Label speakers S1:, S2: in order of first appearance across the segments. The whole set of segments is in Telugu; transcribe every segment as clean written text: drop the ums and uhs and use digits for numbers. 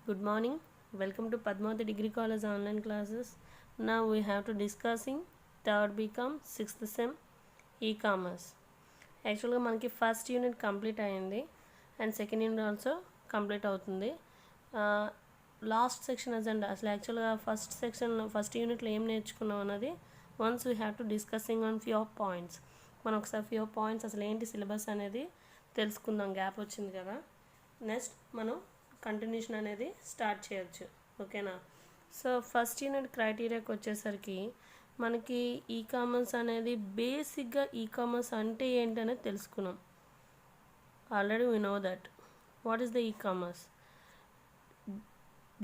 S1: Good morning. Welcome to Padmavati Degree College online classes. Now we have to discussing third BCom 6th sem e-commerce. యాక్చువల్గా మనకి ఫస్ట్ యూనిట్ కంప్లీట్ అయ్యింది and second unit also complete అవుతుంది. లాస్ట్ సెక్షన్ అజెండా అసలు యాక్చువల్గా ఫస్ట్ యూనిట్లో ఏం నేర్చుకున్నాం అన్నది once we have to discussing on few of points. మనం ఒకసారి ఫ్యూ ఆఫ్ పాయింట్స్ అసలు ఏంటి సిలబస్ అనేది తెలుసుకుందాం. గ్యాప్ వచ్చింది కదా, నెక్స్ట్ మనం కంటిన్యూషన్ అనేది స్టార్ట్ చేయొచ్చు. ఓకేనా? సో ఫస్ట్ యూనిట్ క్రైటీరియాకి వచ్చేసరికి మనకి ఈకామర్స్ అనేది బేసిక్గా ఈకామర్స్ అంటే ఏంటనేది తెలుసుకున్నాం. Already we know that what is the ecommerce.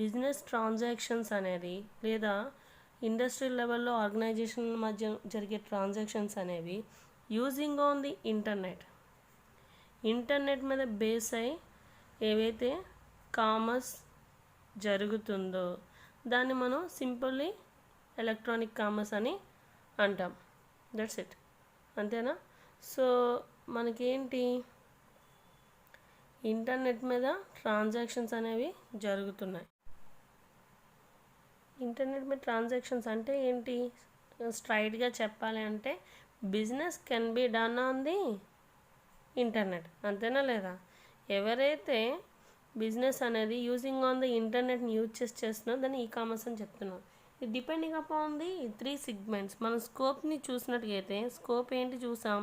S1: Business transactions అనేది లేదా ఇండస్ట్రియల్ లెవెల్లో ఆర్గనైజేషన్ మధ్య జరిగే ట్రాన్సాక్షన్స్ అనేవి యూజింగ్ ఆన్ ది ఇంటర్నెట్ మీద బేస్ అయి ఏవైతే కామర్స్ జరుగుతుందో దాన్ని మనం సింపుల్లీ ఎలక్ట్రానిక్ కామర్స్ అని అంటాం. దట్స్ ఇట్, అంతేనా? సో మనకేంటి, ఇంటర్నెట్ మీద ట్రాన్సాక్షన్స్ అనేవి జరుగుతున్నాయి. ఇంటర్నెట్ మీద ట్రాన్సాక్షన్స్ అంటే ఏంటి? స్ట్రైట్గా చెప్పాలి అంటే business can be done on the internet, అంతేనా లేదా? ఎవరైతే బిజినెస్ అనేది యూజింగ్ ఆన్ ద ఇంటర్నెట్ని యూజ్ చేస్తున్నారో దాన్ని ఈ కామర్స్ అని చెప్తున్నాం. ఇది డిపెండింగ్ అపాన్ ది 3 సెగ్మెంట్స్. మనం స్కోప్ని చూసినట్టుగైతే స్కోప్ ఏంటి చూసాం,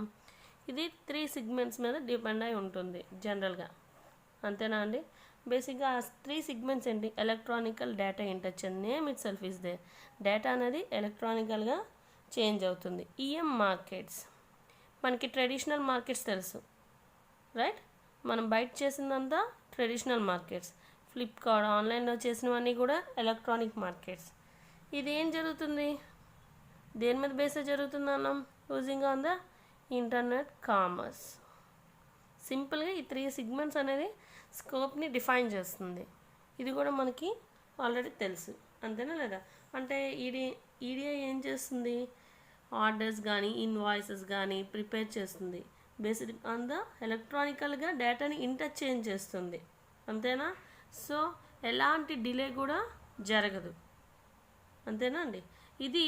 S1: ఇది 3 సెగ్మెంట్స్ మీద డిపెండ్ అయి ఉంటుంది జనరల్గా, అంతేనా అండి? బేసిక్గా ఆ 3 సెగ్మెంట్స్ ఏంటి? Electronical, data, interchange. Name it self is they. Data అనేది ఎలక్ట్రానికల్గా చేంజ్ అవుతుంది. ఈఎం మార్కెట్స్, మనకి ట్రెడిషనల్ మార్కెట్స్ తెలుసు, రైట్? మనం బయట చేసిందంతా ట్రెడిషనల్ మార్కెట్స్. ఫ్లిప్కార్ట్ ఆన్లైన్లో చేసినవన్నీ కూడా ఎలక్ట్రానిక్ మార్కెట్స్. ఇది ఏం జరుగుతుంది, దేని మీద బేస్ జరుగుతుంది అన్నాం? Using on the internet commerce. సింపుల్గా ఈ 3 సెగ్మెంట్స్ అనేది స్కోప్ని డిఫైన్ చేస్తుంది. ఇది కూడా మనకి ఆల్రెడీ తెలుసు, అంతేనా లేదా? అంటే ఈడిఐ ఏం చేస్తుంది? ఆర్డర్స్ కానీ ఇన్వాయిసెస్ కానీ ప్రిపేర్ చేస్తుంది. బేస్డ్ ఆన్ ద ఎలక్ట్రానికల్గా డేటాని ఇంటర్చేంజ్ చేస్తుంది, అంతేనా? సో ఎలాంటి డిలే కూడా జరగదు, అంతేనా అండి? ఇది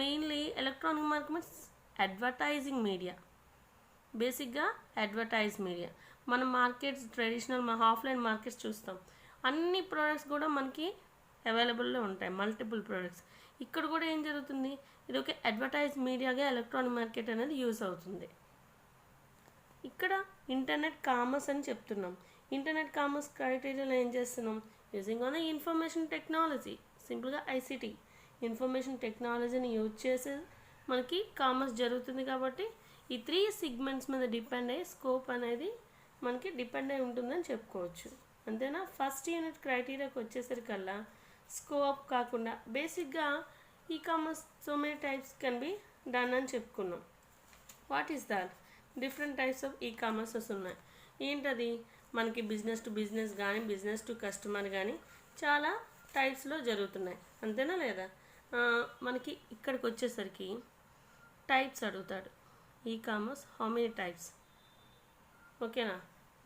S1: mainly electronic markets advertising media. బేసిక్గా అడ్వర్టైజ్ మీడియా. మన మార్కెట్స్ ట్రెడిషనల్ ఆఫ్లైన్ మార్కెట్స్ చూస్తాం, అన్ని ప్రోడక్ట్స్ కూడా మనకి అవైలబుల్లో ఉంటాయి, మల్టిపుల్ ప్రోడక్ట్స్. ఇక్కడ కూడా ఏం జరుగుతుంది, ఇది ఒక అడ్వర్టైజ్ మీడియాగా ఎలక్ట్రానిక్ మార్కెట్ అనేది యూస్ అవుతుంది. ఇక్కడ ఇంటర్నెట్ కామర్స్ అని చెప్తున్నాం. ఇంటర్నెట్ కామర్స్ క్రైటీరియాలో ఏం చేస్తున్నాం? Using on the information technology, సింపుల్గా ఐసిటీ, ఇన్ఫర్మేషన్ టెక్నాలజీని యూజ్ చేసి మనకి కామర్స్ జరుగుతుంది. కాబట్టి ఈ 3 సెగ్మెంట్స్ మీద డిపెండ్ అయ్యి స్కోప్ అనేది మనకి డిపెండ్ అయి ఉంటుందని చెప్పుకోవచ్చు, అంతేనా? ఫస్ట్ యూనిట్ క్రైటీరియాకి వచ్చేసరికల్లా స్కోప్ కాకుండా బేసిక్గా e commerce so many types can be done అని చెప్పుకున్నాం. What is that? Different types of ఈ కామర్సెస్ ఉన్నాయి. ఏంటది? మనకి బిజినెస్ టు బిజినెస్ కానీ బిజినెస్ టు కస్టమర్ కానీ చాలా టైప్స్లో జరుగుతున్నాయి, అంతేనా లేదా? మనకి ఇక్కడికి వచ్చేసరికి టైప్స్ అడుగుతాడు. E commerce how many types? ఓకేనా?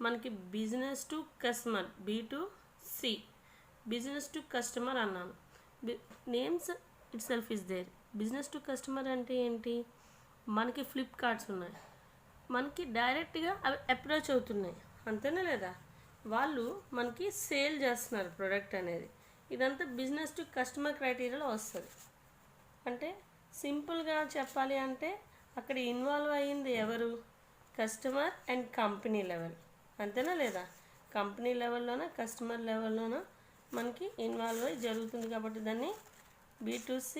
S1: మనకి business to customer, B2C, business to customer అన్నాను. Names it self is there. Business to customer అంటే ఏంటి? మనకి ఫ్లిప్కార్ట్స్ ఉన్నాయి, మనకి డైరెక్ట్గా అవి అప్రోచ్ అవుతున్నాయి, అంతేనా లేదా? వాళ్ళు మనకి సేల్ చేస్తున్నారు ప్రోడక్ట్ అనేది. ఇదంతా బిజినెస్ టు కస్టమర్ క్రైటీరియాలో వస్తుంది. అంటే సింపుల్గా చెప్పాలి అంటే అక్కడ ఇన్వాల్వ్ అయ్యింది ఎవరు? కస్టమర్ అండ్ కంపెనీ లెవెల్, అంతేనా లేదా? కంపెనీ లెవెల్లోన కస్టమర్ లెవెల్లోన మనకి ఇన్వాల్వ్ అయ్యి జరుగుతుంది. కాబట్టి దాన్ని B2C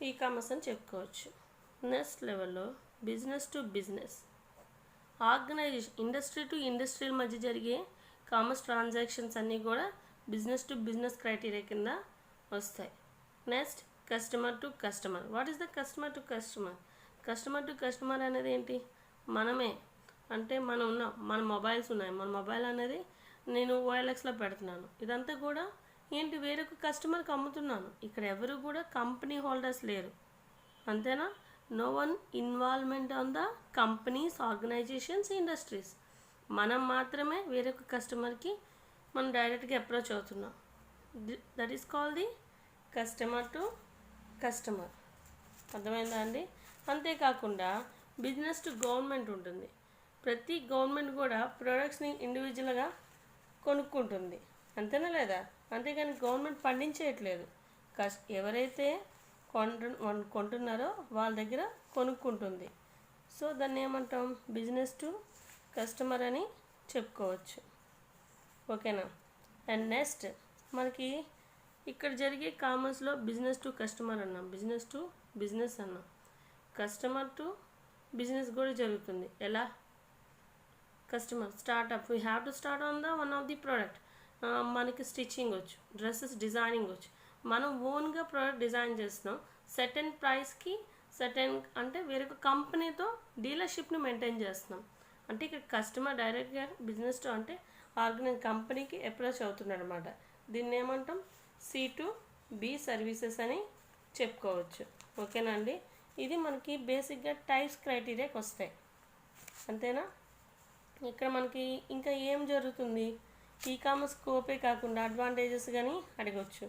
S1: ఈ కామర్స్ అని చెప్పుకోవచ్చు. నెక్స్ట్ లెవెల్లో business to business, organization, industry to industrial మధ్య జరిగే కామర్స్ ట్రాన్సాక్షన్స్ అన్నీ కూడా బిజినెస్ టు బిజినెస్ క్రైటీరియా కింద వస్తాయి. Next customer to customer. What is the customer to customer? Customer to customer అనేది ఏంటి? మనమే, అంటే మన మొబైల్స్ ఉన్నాయి, మన మొబైల్ అనేది నేను OLXలో పెడుతున్నాను. ఇదంతా కూడా ఏంటి? వేరొక కస్టమర్కి అమ్ముతున్నాను. ఇక్కడ ఎవరు కూడా కంపెనీ హోల్డర్స్ లేరు, అంతేనా? no one involvement on the companies, organizations, industries. మనం మాత్రమే వేరొక కస్టమర్కి మనం డైరెక్ట్గా అప్రోచ్ అవుతున్నాం. That is call the customer to customer. అర్థమైందా అండి? అంతేకాకుండా బిజినెస్ టు గవర్నమెంట్ ఉంటుంది. ప్రతి గవర్నమెంట్ కూడా ప్రొడక్ట్స్ని ఇండివిజువల్గా కొనుక్కుంటుంది, అంతేనా లేదా? అంతేగాని గవర్నమెంట్ పండించేయట్లేదు. ఎవరైతే కొంటున్నారో వాళ్ళ దగ్గర కొనుక్కుంటుంది. సో దాన్ని ఏమంటాం? బిజినెస్ టు కస్టమర్ అని చెప్పుకోవచ్చు. ఓకేనా? అండ్ నెక్స్ట్ మనకి ఇక్కడ జరిగే కామర్స్లో బిజినెస్ టు కస్టమర్ అన్నాం, బిజినెస్ టు బిజినెస్ అన్నాం, కస్టమర్ టు బిజినెస్ కూడా జరుగుతుంది. ఎలా? Customer startup, we have to start on the one of the product. మనకి స్టిచ్చింగ్ వచ్చు, డ్రెస్సెస్ డిజైనింగ్ వచ్చు, మనం ఓన్గా ప్రోడక్ట్ డిజైన్ చేస్తున్నాం. సర్టెన్ ప్రైస్కి సర్టెన్ అంటే వేరొక కంపెనీతో డీలర్షిప్ని మెయింటైన్ చేస్తున్నాం. అంటే ఇక్కడ కస్టమర్ డైరెక్ట్గా బిజినెస్ టు అంటే ఆర్గనైజ్ కంపెనీకి అప్రోచ్ అవుతున్నాడు అనమాట. దీన్ని ఏమంటాం? C2B సర్వీసెస్ అని చెప్పుకోవచ్చు. ఓకేనా అండి? ఇది మనకి బేసిక్గా టైప్స్ క్రైటీరియాకి వస్తాయి, అంతేనా? ఇక్కడ మనకి ఇంకా ఏం జరుగుతుంది? ఈకామర్స్ స్కోపే కాకుండా అడ్వాంటేజెస్ కానీ అడగవచ్చు.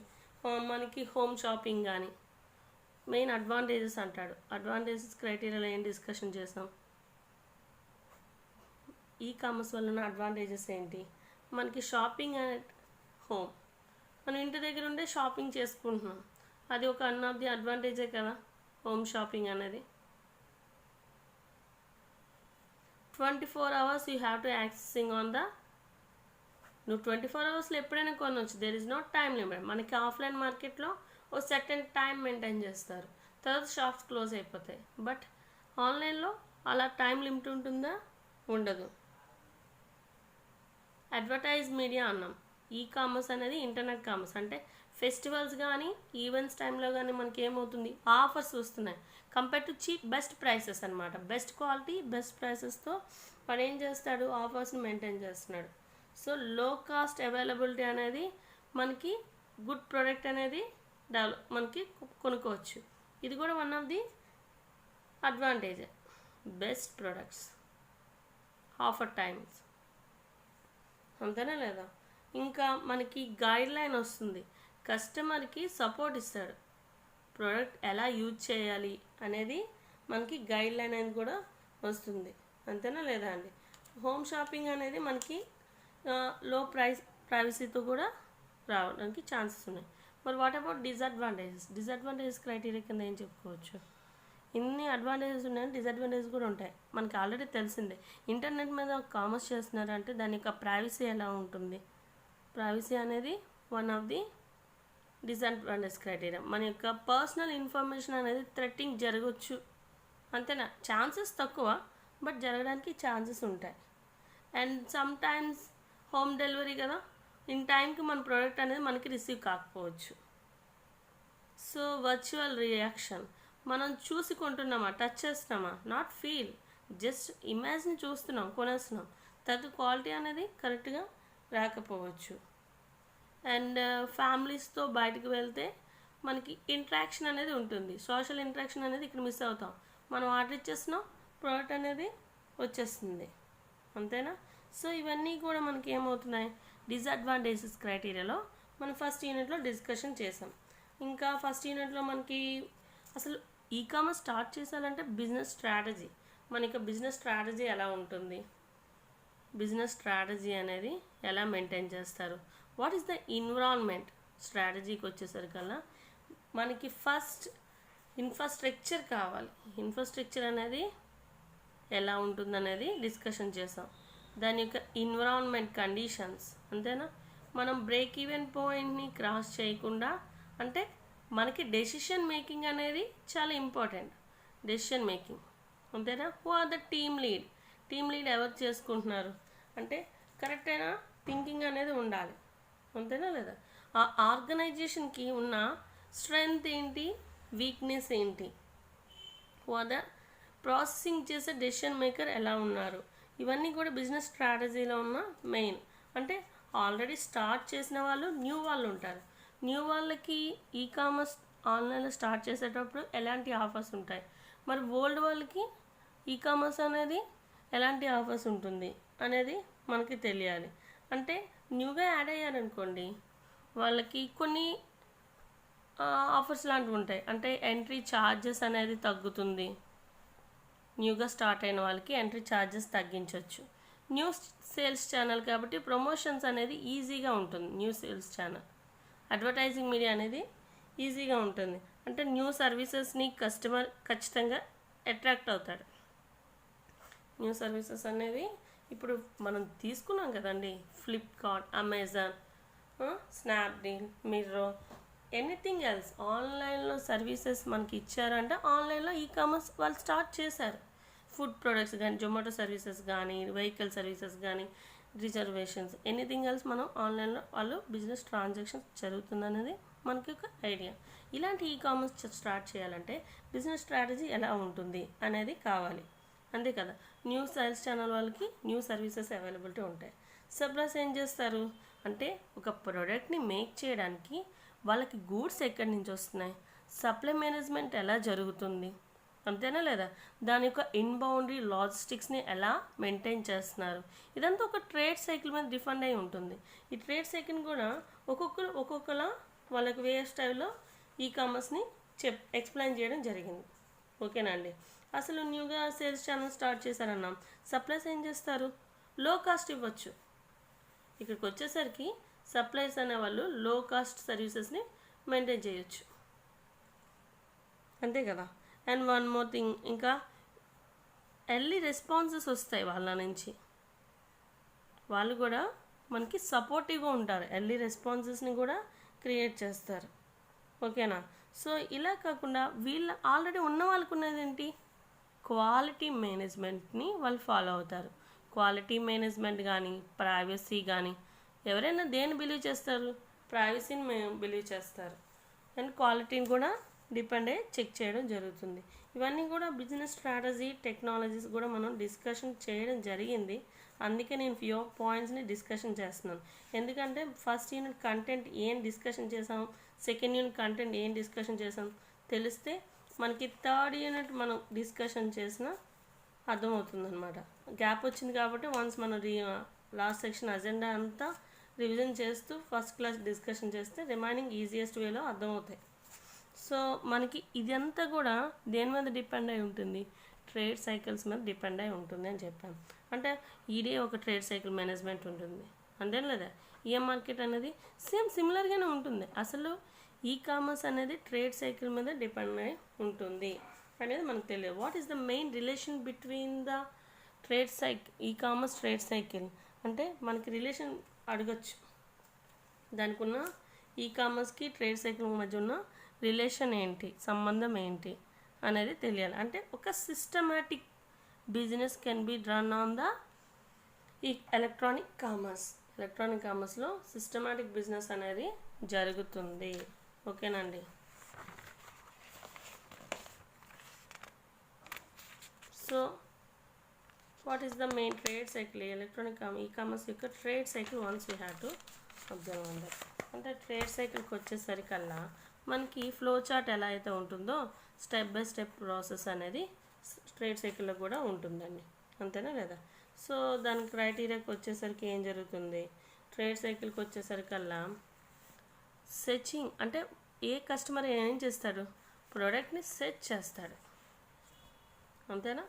S1: మనకి హోమ్ షాపింగ్ కానీ మెయిన్ అడ్వాంటేజెస్ అంటాడు. అడ్వాంటేజెస్ క్రైటీరియాలో ఏం డిస్కషన్ చేసాం? ఈకామర్స్ వలన అడ్వాంటేజెస్ ఏంటి? మనకి షాపింగ్ అండ్ హోమ్, మనం ఇంటి దగ్గర ఉండే షాపింగ్ చేసుకుంటున్నాం, అది ఒక వన్ ఆఫ్ ది అడ్వాంటేజే కదా హోమ్ షాపింగ్ అనేది. 24 hours you have to accessing on the, నువ్వు 24 అవర్స్లో ఎప్పుడైనా కొనవచ్చు. There is no time limit. మనకి ఆఫ్లైన్ మార్కెట్లో ఓ సర్టెన్ టైం మెయింటైన్ చేస్తారు, తర్వాత షాప్స్ క్లోజ్ అయిపోతాయి. బట్ ఆన్లైన్లో అలా టైం లిమిట్ ఉంటుందా? ఉండదు. అడ్వర్టైజ్ మీడియా అన్నాం. కామర్స్ అనేది ఇంటర్నెట్ కామర్స్. అంటే ఫెస్టివల్స్ కానీ ఈవెంట్స్ టైంలో కానీ మనకి ఏమవుతుంది? ఆఫర్స్ వస్తున్నాయి compare to cheap best prices అనమాట. బెస్ట్ క్వాలిటీ బెస్ట్ ప్రైసెస్తో వాడు ఏం చేస్తాడు? ఆఫర్స్ని మెయింటైన్ చేస్తున్నాడు. సో లో కాస్ట్ అవైలబిలిటీ అనేది మనకి గుడ్ ప్రోడక్ట్ అనేది మనకి కొనుక్కోవచ్చు. ఇది కూడా one of the advantage. Best products, offer times, అంతేనా లేదా? ఇంకా మనకి గైడ్ లైన్ వస్తుంది, కస్టమర్కి సపోర్ట్ ఇస్తాడు. ప్రోడక్ట్ ఎలా యూజ్ చేయాలి అనేది మనకి గైడ్ లైన్ అనేది కూడా వస్తుంది, అంతేనా లేదా అండి? హోమ్ షాపింగ్ అనేది మనకి లో ప్రైవసీతో కూడా రావడానికి ఛాన్సెస్ ఉన్నాయి. మరి what about disadvantages? Disadvantages criteria కింద ఏం చెప్పుకోవచ్చు? ఇన్ని అడ్వాంటేజెస్ ఉన్నాయని డిసడ్వాంటేజెస్ కూడా ఉంటాయి. మనకి ఆల్రెడీ తెలిసిందే. ఇంటర్నెట్ మీద కామర్స్ చేస్తున్నారంటే దాని యొక్క ప్రైవసీ ఎలా ఉంటుంది? ప్రైవసీ అనేది one of the disadvantage criteria. మన యొక్క పర్సనల్ ఇన్ఫర్మేషన్ అనేది థ్రెట్టింగ్ జరగవచ్చు, అంతేనా? ఛాన్సెస్ తక్కువ, బట్ జరగడానికి ఛాన్సెస్ ఉంటాయి. And some times home delivery కదా, ఇన్ టైంకి మన ప్రోడక్ట్ అనేది మనకి రిసీవ్ కాకపోవచ్చు. సో వర్చువల్ రియాక్షన్, మనం చూసి కొంటున్నామా, టచ్ చేస్తున్నామా, నాట్ ఫీల్, జస్ట్ ఇమేజ్ని చూస్తున్నాం, కొనేస్తున్నాం, తర్వాత క్వాలిటీ అనేది కరెక్ట్గా రాకపోవచ్చు. అండ్ ఫ్యామిలీస్తో బయటకు వెళ్తే మనకి ఇంట్రాక్షన్ అనేది ఉంటుంది, సోషల్ ఇంట్రాక్షన్ అనేది ఇక్కడ మిస్ అవుతాం. మనం ఆర్డర్ ఇచ్చేస్తున్నాం, ప్రోడక్ట్ అనేది వచ్చేస్తుంది, అంతేనా? సో ఇవన్నీ కూడా మనకి ఏమవుతున్నాయి? డిసడ్వాంటేజెస్ క్రైటీరియాలో మనం ఫస్ట్ యూనిట్లో డిస్కషన్ చేసాం. ఇంకా ఫస్ట్ యూనిట్లో మనకి అసలు కామర్స్ స్టార్ట్ చేసాలంటే బిజినెస్ స్ట్రాటజీ, మనకి బిజినెస్ స్ట్రాటజీ ఎలా ఉంటుంది, బిజినెస్ స్ట్రాటజీ అనేది ఎలా మెయింటైన్ చేస్తారు, వాట్ ఈస్ ద ఎన్విరాన్మెంట్. స్ట్రాటజీకి వచ్చేసరికల్లా మనకి ఫస్ట్ ఇన్ఫ్రాస్ట్రక్చర్ కావాలి. ఇన్ఫ్రాస్ట్రక్చర్ అనేది ఎలా ఉంటుందనేది డిస్కషన్ చేసాం. దాని యొక్క ఎన్విరాన్మెంట్ కండిషన్స్, అంతేనా? మనం బ్రేక్ ఈవెన్ పాయింట్ని క్రాస్ చేయకుండా, అంటే మనకి డెసిషన్ మేకింగ్ అనేది చాలా ఇంపార్టెంట్. డెసిషన్ మేకింగ్, అంతేనా? Who are the team lead, team lead ఎవరు చేసుకుంటున్నారు అంటే కరెక్ట్ అయిన థింకింగ్ అనేది ఉండాలి, అంతేనా లేదా? ఆ ఆర్గనైజేషన్కి ఉన్న స్ట్రెంగ్త్ ఏంటి, వీక్నెస్ ఏంటి, హూ ఆర్ ద ప్రాసెసింగ్ చేసే డెసిషన్ మేకర్ ఎలా ఉన్నారు, ఇవన్నీ కూడా బిజినెస్ స్ట్రాటజీలో ఉన్న మెయిన్. అంటే ఆల్రెడీ స్టార్ట్ చేసిన వాళ్ళు, న్యూ వాళ్ళు ఉంటారు. న్యూ వాళ్ళకి కామర్స్ ఆన్లైన్లో స్టార్ట్ చేసేటప్పుడు ఎలాంటి ఆఫర్స్ ఉంటాయి, మరి ఓల్డ్ వాళ్ళకి కామర్స్ అనేది ఎలాంటి ఆఫర్స్ ఉంటుంది అనేది మనకి తెలియాలి. అంటే న్యూగా యాడ్ అయ్యారనుకోండి, వాళ్ళకి కొన్ని ఆఫర్స్ లాంటివి ఉంటాయి. అంటే ఎంట్రీ ఛార్జెస్ అనేది తగ్గుతుంది. న్యూగా స్టార్ట్ అయిన వాళ్ళకి ఎంట్రీ ఛార్జెస్ తగ్గించవచ్చు. న్యూ సేల్స్ ఛానల్ కాబట్టి ప్రమోషన్స్ అనేది ఈజీగా ఉంటుంది. New sales channel advertising media అనేది ఈజీగా ఉంటుంది. అంటే న్యూ సర్వీసెస్ని కస్టమర్ ఖచ్చితంగా అట్రాక్ట్ అవుతాడు. న్యూ సర్వీసెస్ అనేది ఇప్పుడు మనం తీసుకున్నాం కదండి, ఫ్లిప్కార్ట్, అమెజాన్, స్నాప్డీల్, మిర్రో, ఎనీథింగ్ ఎల్స్ ఆన్లైన్లో సర్వీసెస్ మనకి ఇచ్చారంటే ఆన్లైన్లో కామర్స్ వాళ్ళు స్టార్ట్ చేశారు. ఫుడ్ ప్రొడక్ట్స్ కానీ, జొమాటో సర్వీసెస్ కానీ, వెహికల్ సర్వీసెస్ కానీ, రిజర్వేషన్స్, ఎనీథింగ్ ఎల్స్ మనం ఆన్లైన్లో వాళ్ళు బిజినెస్ ట్రాన్సాక్షన్స్ జరుగుతుందనేది మనకి ఒక ఐడియా. ఇలాంటి కామర్స్ స్టార్ట్ చేయాలంటే బిజినెస్ స్ట్రాటజీ ఎలా ఉంటుంది అనేది కావాలి, అంతే కదా. న్యూ సేల్స్ ఛానల్ వాళ్ళకి న్యూ సర్వీసెస్ అవైలబిలిటీ ఉంటాయి. సప్లైస్ ఏం చేస్తారు అంటే ఒక ప్రోడక్ట్ని మేక్ చేయడానికి వాళ్ళకి గూడ్స్ ఎక్కడి నుంచి వస్తున్నాయి, సప్లై మేనేజ్మెంట్ ఎలా జరుగుతుంది, అంతేనా లేదా, దాని యొక్క ఇన్బౌండరీ లాజిస్టిక్స్ని ఎలా మెయింటైన్ చేస్తున్నారు, ఇదంతా ఒక ట్రేడ్ సైకిల్ మీద డిఫెండ్ అయి ఉంటుంది. ఈ ట్రేడ్ సైకిల్ కూడా ఒక్కొక్కలా వాళ్ళకి వేరే స్టైల్లో కామర్స్ని ఎక్స్ప్లెయిన్ చేయడం జరిగింది. ఓకేనా అండి. అసలు న్యూగా సేల్స్ ఛానల్ స్టార్ట్ చేశారన్నాం, సప్లైస్ ఏం చేస్తారు, లో కాస్ట్ ఇవ్వచ్చు. ఇక్కడికి వచ్చేసరికి సప్లైస్ అనే వాళ్ళు లో కాస్ట్ సర్వీసెస్ని మెయింటైన్ చేయొచ్చు, అంతే కదా. అండ్ వన్ మోర్ థింగ్, ఇంకా ఎర్లీ రెస్పాన్సెస్ వస్తాయి వాళ్ళ నుంచి, వాళ్ళు కూడా మనకి సపోర్టివ్గా ఉంటారు, ఎర్లీ రెస్పాన్సెస్ని కూడా క్రియేట్ చేస్తారు. ఓకేనా. సో ఇలా కాకుండా వీళ్ళ ఆల్రెడీ ఉన్న వాళ్ళకు ఉన్నది ఏంటి, క్వాలిటీ మేనేజ్మెంట్ని వాళ్ళు ఫాలో అవుతారు. క్వాలిటీ మేనేజ్మెంట్ కానీ, ప్రైవసీ కానీ, ఎవరైనా దేన్ని బిలీవ్ చేస్తారు, ప్రైవసీని మేము బిలీవ్ చేస్తారు. అండ్ క్వాలిటీని కూడా డిపెండ్ అయ్యి చెక్ చేయడం జరుగుతుంది. ఇవన్నీ కూడా బిజినెస్ స్ట్రాటజీ, టెక్నాలజీస్ కూడా మనం డిస్కషన్ చేయడం జరిగింది. అందుకే నేను ఫ్యూ పాయింట్స్ని డిస్కషన్ చేస్తున్నాను. ఎందుకంటే ఫస్ట్ యూనిట్ కంటెంట్ ఏం డిస్కషన్ చేసాం, సెకండ్ యూనిట్ కంటెంట్ ఏం డిస్కషన్ చేసాం తెలిస్తే మనకి థర్డ్ యూనిట్ మనం డిస్కషన్ చేసిన అర్థమవుతుంది అనమాట. గ్యాప్ వచ్చింది కాబట్టి వన్స్ మనం లాస్ట్ సెక్షన్ అజెండా అంతా రివిజన్ చేస్తూ ఫస్ట్ క్లాస్ డిస్కషన్ చేస్తే రిమైనింగ్ ఈజియెస్ట్ వేలో అర్థమవుతాయి. సో మనకి ఇదంతా కూడా దేని మీద డిపెండ్ అయి ఉంటుంది, ట్రేడ్ సైకిల్స్ మీద డిపెండ్ అయి ఉంటుంది అని చెప్పాను. అంటే ఈడే ఒక ట్రేడ్ సైకిల్ మేనేజ్మెంట్ ఉంటుంది, అంతే లేదా. మార్కెట్ అనేది సిమిలర్గానే ఉంటుంది. అసలు కామర్స్ అనేది ట్రేడ్ సైకిల్ మీద డిపెండ్ అయి ఉంటుంది అనేది మనకు తెలియదు. What is the main relation between the trade commerce trade cycle అంటే మనకి రిలేషన్ అడగచ్చు. దానికి ఉన్న కామర్స్కి ట్రేడ్ సైకిల్ మధ్య ఉన్న రిలేషన్ ఏంటి, సంబంధం ఏంటి అనేది తెలియాలి. అంటే ఒక systematic business can be run on the electronic కామర్స్లో సిస్టమాటిక్ బిజినెస్ అనేది జరుగుతుంది. ఓకేనండి. So what is the main trade cycle, electronic commerce యొక్క trade cycle once we have to observe on that. అంటే ట్రేడ్ సైకిల్కి వచ్చేసరికల్లా మనకి ఫ్లో చార్ట్ ఎలా అయితే ఉంటుందో స్టెప్ బై స్టెప్ ప్రాసెస్ అనేది ట్రేడ్ సైకిల్లో కూడా ఉంటుందండి, అంతేనా లేదా. సో దాని క్రైటీరియాకి వచ్చేసరికి ఏం జరుగుతుంది, ట్రేడ్ సైకిల్కి వచ్చేసరికల్లా సెర్చింగ్ అంటే ఏ కస్టమర్ ఏం చేస్తాడు, ప్రోడక్ట్ని సెర్చ్ చేస్తాడు, అంతేనా.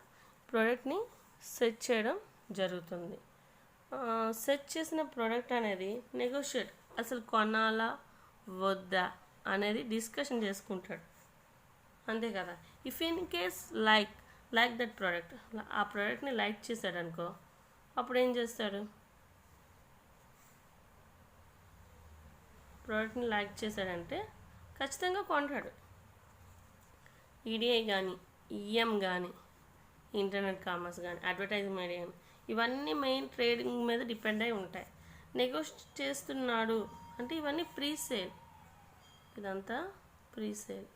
S1: ప్రోడక్ట్ని సెర్చ్ చేయడం జరుగుతుంది. సెర్చ్ చేసిన ప్రోడక్ట్ అనేది నెగోషియేట్, అసలు కొనాలా వద్దా అనేది డిస్కషన్ చేసుకుంటాడు, అంతే కదా. If in case like that product, ఆ ప్రోడక్ట్ని లైక్ చేశాడు అనుకో, అప్పుడు ఏం చేస్తాడు, ప్రోడక్ట్ని లైక్ చేశాడంటే ఖచ్చితంగా కొంటాడు. ఈడిఐ కానీ, కానీ, ఇంటర్నెట్ కామర్స్ కానీ, అడ్వర్టైజింగ్ మీడియా కానీ, ఇవన్నీ మెయిన్ ట్రేడింగ్ మీద డిపెండ్ అయి ఉంటాయి. నెగోషియేట్ చేస్తున్నాడు అంటే ఇవన్నీ ప్రీ సేల్, ఇదంతా ప్రీ సేల్,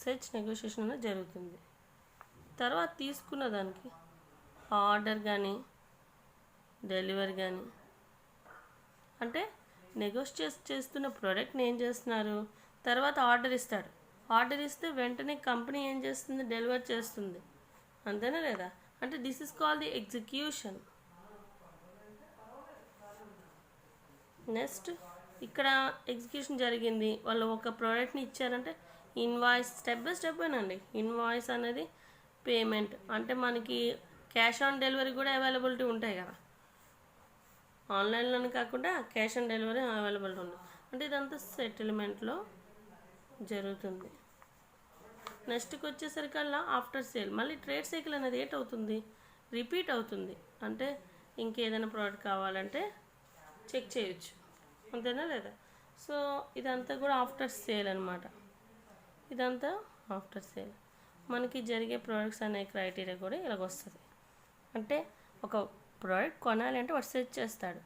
S1: సెర్చ్ నెగోషియేషన్ అనేది జరుగుతుంది. తర్వాత తీసుకున్న దానికి ఆర్డర్ కానీ, డెలివరీ కానీ, అంటే నెగోషియేట్ చేస్తున్న ప్రోడక్ట్ని ఏం చేస్తున్నారు, తర్వాత ఆర్డర్ ఇస్తాడు, ఆర్డర్ ఇస్తే వెంటనే కంపెనీ ఏం చేస్తుంది, డెలివర్ చేస్తుంది, అంతేనా లేదా. అంటే this is call the execution. Next ఇక్కడ ఎగ్జిక్యూషన్ జరిగింది, వాళ్ళు ఒక ప్రోడక్ట్ని ఇచ్చారంటే ఇన్వాయిస్ స్టెప్ బై స్టెప్ అండి. ఇన్వాయిస్ అనేది పేమెంట్, అంటే మనకి క్యాష్ ఆన్ డెలివరీ కూడా అవైలబిలిటీ ఉంటాయి కదా, ఆన్లైన్లోనే కాకుండా క్యాష్ ఆన్ డెలివరీ అవైలబిలిటీ ఉంది. అంటే ఇదంతా సెటిల్మెంట్లో జరుగుతుంది. నెక్స్ట్కి వచ్చేసరికల్లా ఆఫ్టర్ సేల్ మళ్ళీ ట్రేడ్ సైకిల్ అనేది ఏటవుతుంది, రిపీట్ అవుతుంది. అంటే ఇంకేదైనా ప్రోడక్ట్ కావాలంటే చెక్ చేయొచ్చు, అంతేనా లేదా. సో ఇదంతా కూడా ఆఫ్టర్ సేల్ అనమాట. ఇదంతా ఆఫ్టర్ సేల్ మనకి జరిగే ప్రోడక్ట్స్ అనే క్రైటీరియా కూడా ఇలాగ వస్తుంది. అంటే ఒక ప్రోడక్ట్ కొనాలి అంటే వాడు సెర్చ్ చేస్తాడు,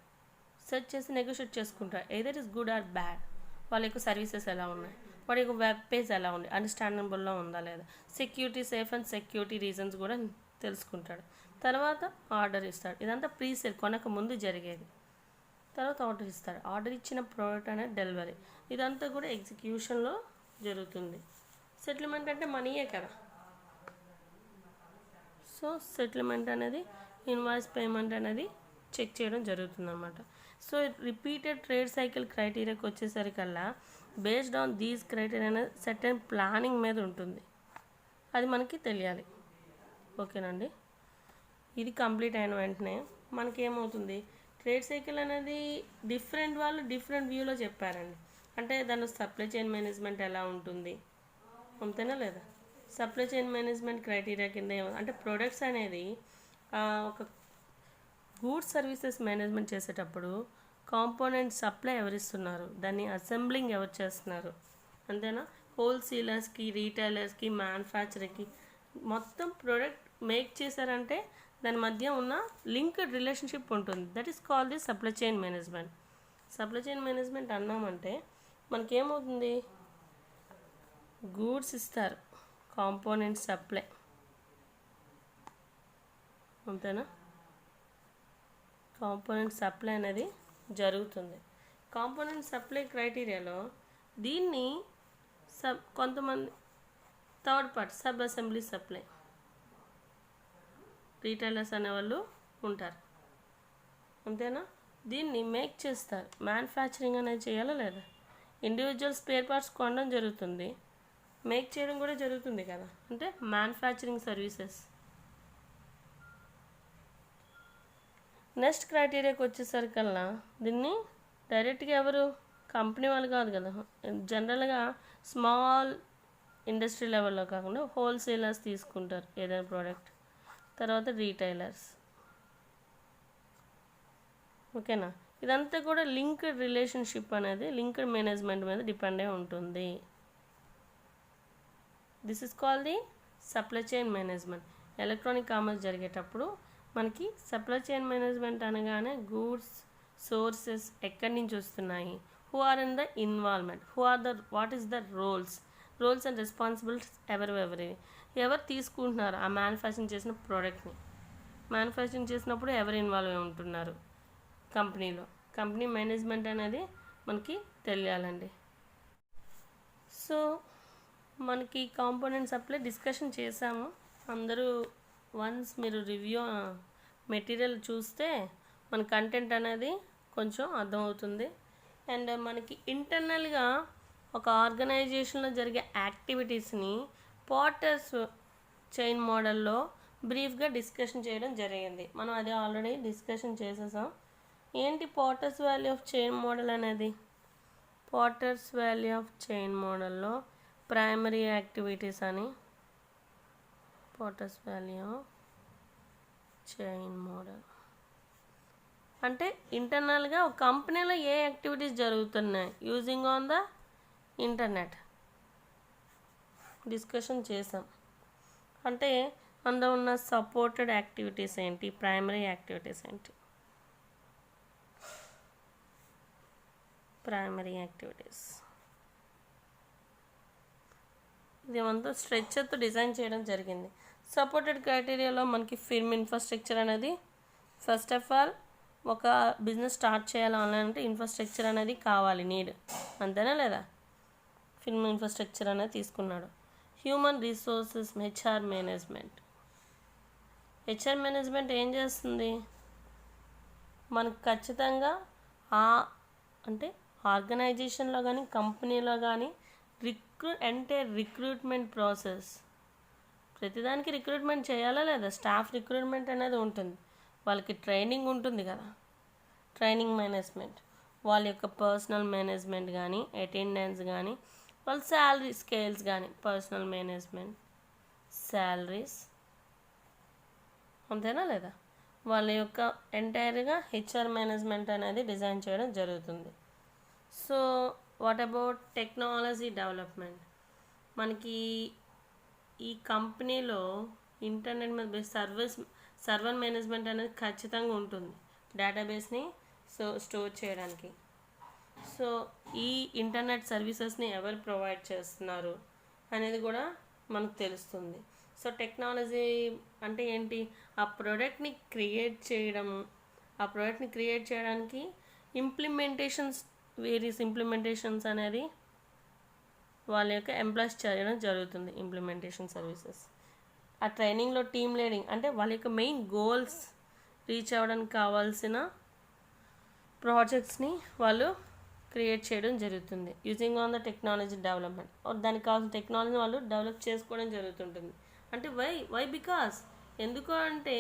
S1: సెర్చ్ చేసి నెగోషియేట్ చేసుకుంటాడు, either is good or bad, వాళ్ళ యొక్క సర్వీసెస్ ఎలా ఉన్నాయి, వాడి యొక్క వెబ్ పేజ్ ఎలా ఉంది, అండర్స్టాండబుల్లో ఉందా లేదా, security safe and security reasons కూడా తెలుసుకుంటాడు. తర్వాత ఆర్డర్ ఇస్తాడు. ఇదంతా ప్రీ సేల్, కొనక ముందు జరిగేది. తర్వాత ఆర్డర్ ఇస్తాడు, ఆర్డర్ ఇచ్చిన ప్రోడక్ట్ అనేది డెలివరీ, ఇదంతా కూడా ఎగ్జిక్యూషన్లో జరుగుతుంది. సెటిల్మెంట్ అంటే మనీయే కదా. సో సెటిల్మెంట్ అనేది ఇన్వాయిస్ పేమెంట్ అనేది చెక్ చేయడం జరుగుతుంది అనమాట. సో రిపీటెడ్ ట్రేడ్ సైకిల్ క్రైటీరియాకి వచ్చేసరికల్లా బేస్డ్ ఆన్ దీస్ క్రైటీరియా అనేది సర్టెన్ ప్లానింగ్ మీద ఉంటుంది, అది మనకి తెలియాలి. ఓకేనండి. ఇది కంప్లీట్ అయిన వెంటనే మనకి ఏమవుతుంది, ట్రేడ్ సైకిల్ అనేది డిఫరెంట్ వాళ్ళు డిఫరెంట్ వ్యూలో చెప్పారండి. అంటే దాని సప్లై చైన్ మేనేజ్మెంట్ ఎలా ఉంటుంది, అంతేనా లేదా. సప్లై చైన్ మేనేజ్మెంట్ క్రైటీరియా కింద అంటే ప్రొడక్ట్స్ అనేది ఒక గూడ్స్ సర్వీసెస్ మేనేజ్మెంట్ చేసేటప్పుడు కాంపోనెంట్ సప్లై ఎవరిస్తున్నారు, దాన్ని అసెంబ్లింగ్ ఎవరు చేస్తున్నారు, అంతేనా. హోల్సేలర్స్కి, రీటైలర్స్కి, మ్యానుఫ్యాక్చరర్కి మొత్తం ప్రోడక్ట్ మేక్ చేశారంటే దాని మధ్య ఉన్న లింక్డ్ రిలేషన్షిప్ ఉంటుంది. That is called the supply chain management. Supply chain management అన్నామంటే మనకేమవుతుంది, గూడ్స్ ఇస్తారు, కాంపోనెంట్ సప్లై, అంతేనా. కాంపోనెంట్ సప్లై అనేది జరుగుతుంది. కాంపోనెంట్ సప్లై క్రైటీరియాలో దీన్ని కొంతమంది third party sub assembly supply retailers అనేవాళ్ళు ఉంటారు, అంతేనా. దీన్ని మేక్ చేస్తారు, మ్యానుఫ్యాక్చరింగ్ అనేది చేయాలా లేదా. ఇండివిజువల్ స్పేర్ పార్ట్స్ కొనడం జరుగుతుంది, మేక్ చేయడం కూడా జరుగుతుంది కదా, అంటే మ్యానుఫ్యాక్చరింగ్ సర్వీసెస్. నెక్స్ట్ క్రైటీరియాకి వచ్చేసరికల్లా దీన్ని డైరెక్ట్గా ఎవరు, కంపెనీ వాళ్ళు కాదు కదా, జనరల్గా స్మాల్ ఇండస్ట్రీ లెవెల్లో కాకుండా హోల్సేలర్స్ తీసుకుంటారు ఏదైనా ప్రోడక్ట్, తర్వాత రీటైలర్స్, ఓకేనా. ఇదంతా కూడా లింక్డ్ రిలేషన్షిప్ అనేది లింక్డ్ మేనేజ్మెంట్ మీద డిపెండ్ అయి ఉంటుంది. This is call the supply chain management. Electronic commerce జరిగేటప్పుడు మనకి సప్లై చైన్ మేనేజ్మెంట్ అనగానే గూడ్స్ సోర్సెస్ ఎక్కడి నుంచి వస్తున్నాయి, who are in the involvement, who are the what is the roles and responsibilities ఎవరు తీసుకుంటున్నారు ఆ మ్యానుఫ్యాక్చరింగ్ చేసిన ప్రోడక్ట్ని. మ్యానుఫ్యాక్చరింగ్ చేసినప్పుడు ఎవరు ఇన్వాల్వ్ అయి ఉంటున్నారు కంపెనీలో, కంపెనీ మేనేజ్మెంట్ అనేది మనకి తెలియాలండి. సో మనకి కాంపోనెంట్ సప్లై డిస్కషన్ చేసాము. అందరూ వన్స్ మీరు రివ్యూ మెటీరియల్ చూస్తే మన కంటెంట్ అనేది కొంచెం అర్థమవుతుంది. అండ్ మనకి ఇంటర్నల్గా ఒక ఆర్గనైజేషన్లో జరిగే యాక్టివిటీస్ని పోర్టర్స్ చైన్ మోడల్లో బ్రీఫ్గా డిస్కషన్ చేయడం జరిగింది. మనం అది ఆల్రెడీ డిస్కషన్ చేసేసాం. ఏంటి porters value of chain model అనేది, పోర్టర్స్ వాల్యూ ఆఫ్ చైన్ మోడల్లో ప్రైమరీ యాక్టివిటీస్ అని, porters value of chain model అంటే ఇంటర్నల్గా ఒక కంపెనీలో ఏ యాక్టివిటీస్ జరుగుతున్నాయి using on the internet discussion చేసాం. అంటే అందులో ఉన్న సపోర్టెడ్ యాక్టివిటీస్ ఏంటి, ప్రైమరీ యాక్టివిటీస్ ఏంటి. ప్రైమరీ యాక్టివిటీస్ ఇదేమంతా స్ట్రక్చర్తో డిజైన్ చేయడం జరిగింది. సపోర్టెడ్ క్రైటీరియాలో మనకి ఫిల్మ్ ఇన్ఫ్రాస్ట్రక్చర్ అనేది ఫస్ట్ ఆఫ్ ఆల్ ఒక బిజినెస్ స్టార్ట్ చేయాలి ఆన్లైన్ అంటే ఇన్ఫ్రాస్ట్రక్చర్ అనేది కావాలి, నీడ్, అంతేనా లేదా. ఫిల్మ్ ఇన్ఫ్రాస్ట్రక్చర్ అనేది తీసుకున్నాడు. Human resources HR management HR management ఏం చేస్తుంది, మనకు ఖచ్చితంగా అంటే ఆర్గనైజేషన్లో కానీ కంపెనీలో కానీ రిక్రూట్మెంట్ ప్రాసెస్, ప్రతిదానికి రిక్రూట్మెంట్ చేయాలా లేదా, స్టాఫ్ రిక్రూట్మెంట్ అనేది ఉంటుంది, వాళ్ళకి ట్రైనింగ్ ఉంటుంది కదా, ట్రైనింగ్ మేనేజ్మెంట్, వాళ్ళ యొక్క పర్సనల్ మేనేజ్మెంట్ కానీ అటెండెన్స్ కానీ వాళ్ళ శాలరీ స్కేల్స్ కానీ పర్సనల్ మేనేజ్మెంట్ శాలరీస్, అంతేనా లేదా, వాళ్ళ యొక్క ఎంటైర్గా హెచ్ఆర్ మేనేజ్మెంట్ అనేది డిజైన్ చేయడం జరుగుతుంది. So what about technology development, మనకి ఈ కంపెనీలో ఇంటర్నెట్ మీద సర్వర్ మేనేజ్మెంట్ అనేది ఖచ్చితంగా ఉంటుంది, డేటాబేస్ని స్టోర్ చేయడానికి. సో ఈ ఇంటర్నెట్ సర్వీసెస్ని ఎవరు ప్రొవైడ్ చేస్తున్నారు అనేది కూడా మనకు తెలుస్తుంది. సో టెక్నాలజీ అంటే ఏంటి, ఆ ప్రోడక్ట్ని క్రియేట్ చేయడము, ఆ ప్రోడక్ట్ని క్రియేట్ చేయడానికి వేరియస్ ఇంప్లిమెంటేషన్స్ అనేది వాళ్ళ యొక్క ఎంప్లాయ్స్ చేయడం జరుగుతుంది. ఇంప్లిమెంటేషన్ సర్వీసెస్, ఆ ట్రైనింగ్లో టీమ్ లీడింగ్ అంటే వాళ్ళ యొక్క మెయిన్ గోల్స్ రీచ్ అవ్వడానికి కావాల్సిన ప్రాజెక్ట్స్ని వాళ్ళు క్రియేట్ చేయడం జరుగుతుంది. Using on the technology development, దానికి కావాల్సిన టెక్నాలజీ వాళ్ళు డెవలప్ చేసుకోవడం జరుగుతుంటుంది. అంటే వై బికాస్ ఎందుకు అంటే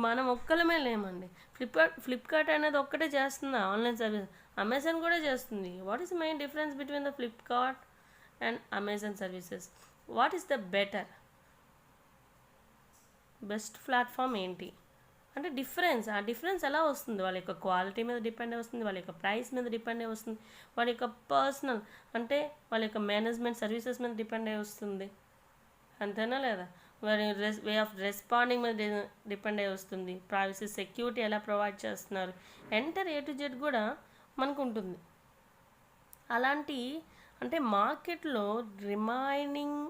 S1: మనం ఒక్కలమే లేమండి. ఫ్లిప్కార్ట్ అనేది ఒక్కటే చేస్తుందా ఆన్లైన్ సర్వీస్, అమెజాన్ కూడా చేస్తుంది. What is the main difference between the Flipkart and Amazon services, what is the best platform ఏంటి అంటే ఆ డిఫరెన్స్ ఎలా వస్తుంది, వాళ్ళ యొక్క క్వాలిటీ మీద డిపెండ్ అయి వస్తుంది, వాళ్ళ యొక్క ప్రైస్ మీద డిపెండ్ అయి వస్తుంది, వాళ్ళ యొక్క పర్సనల్ అంటే వాళ్ళ యొక్క మేనేజ్మెంట్ సర్వీసెస్ మీద డిపెండ్ అయి వస్తుంది, అంతేనా లేదా, వారి వే ఆఫ్ రెస్పాండింగ్ మీద డిపెండ్ అయి వస్తుంది, ప్రైవసీ సెక్యూరిటీ ఎలా ప్రొవైడ్ చేస్తున్నారు, ఎంటర్ A to Z కూడా మనకు ఉంటుంది. అలాంటి అంటే మార్కెట్లో రిమైనింగ్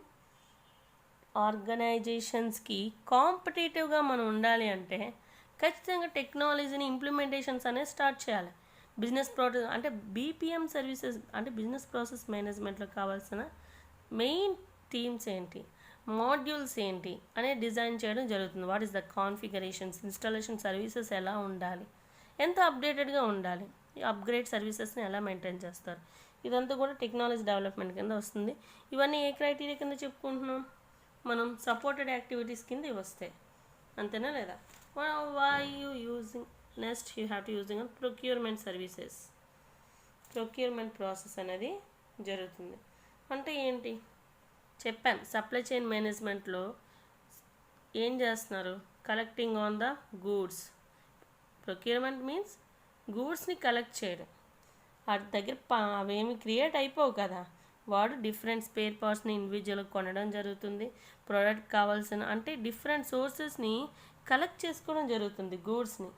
S1: ఆర్గనైజేషన్స్కి కాంపిటేటివ్గా మనం ఉండాలి అంటే ఖచ్చితంగా టెక్నాలజీని ఇంప్లిమెంటేషన్స్ అనేది స్టార్ట్ చేయాలి. బిజినెస్ ప్రాసెస్ అంటే BPM సర్వీసెస్ అంటే బిజినెస్ ప్రాసెస్ మేనేజ్మెంట్లో కావాల్సిన మెయిన్ థీమ్స్ ఏంటి, మాడ్యూల్స్ ఏంటి అనేది డిజైన్ చేయడం జరుగుతుంది. What is the configurations, installation services ఎలా ఉండాలి, ఎంత అప్డేటెడ్గా ఉండాలి, అప్గ్రేడ్ సర్వీసెస్ని ఎలా మెయింటైన్ చేస్తారు, ఇదంతా కూడా టెక్నాలజీ డెవలప్మెంట్ కింద వస్తుంది. ఇవన్నీ ఏ క్రైటీరియా కింద చెప్పుకుంటున్నాం మనం, సపోర్టెడ్ యాక్టివిటీస్ కింద ఇవి వస్తాయి, అంతేనా లేదా. why you using next you have to using a procurement services, procurement process అనేది జరుగుతుంది. అంటే ఏంటి చెప్పాను, సప్లై చైన్ మేనేజ్మెంట్లో ఏం చేస్తున్నారు, collecting on the goods. Procurement means గూడ్స్ని కలెక్ట్ చేయడం, వాటి దగ్గర అవేమి క్రియేట్ అయిపోవు కదా, వాడు డిఫరెంట్ స్పేర్ పార్ట్స్ని ఇండివిజువల్గా కొనడం జరుగుతుంది. ప్రోడక్ట్ కావాల్సిన అంటే డిఫరెంట్ సోర్సెస్ని కలెక్ట్ చేసుకోవడం జరుగుతుంది గూడ్స్ని,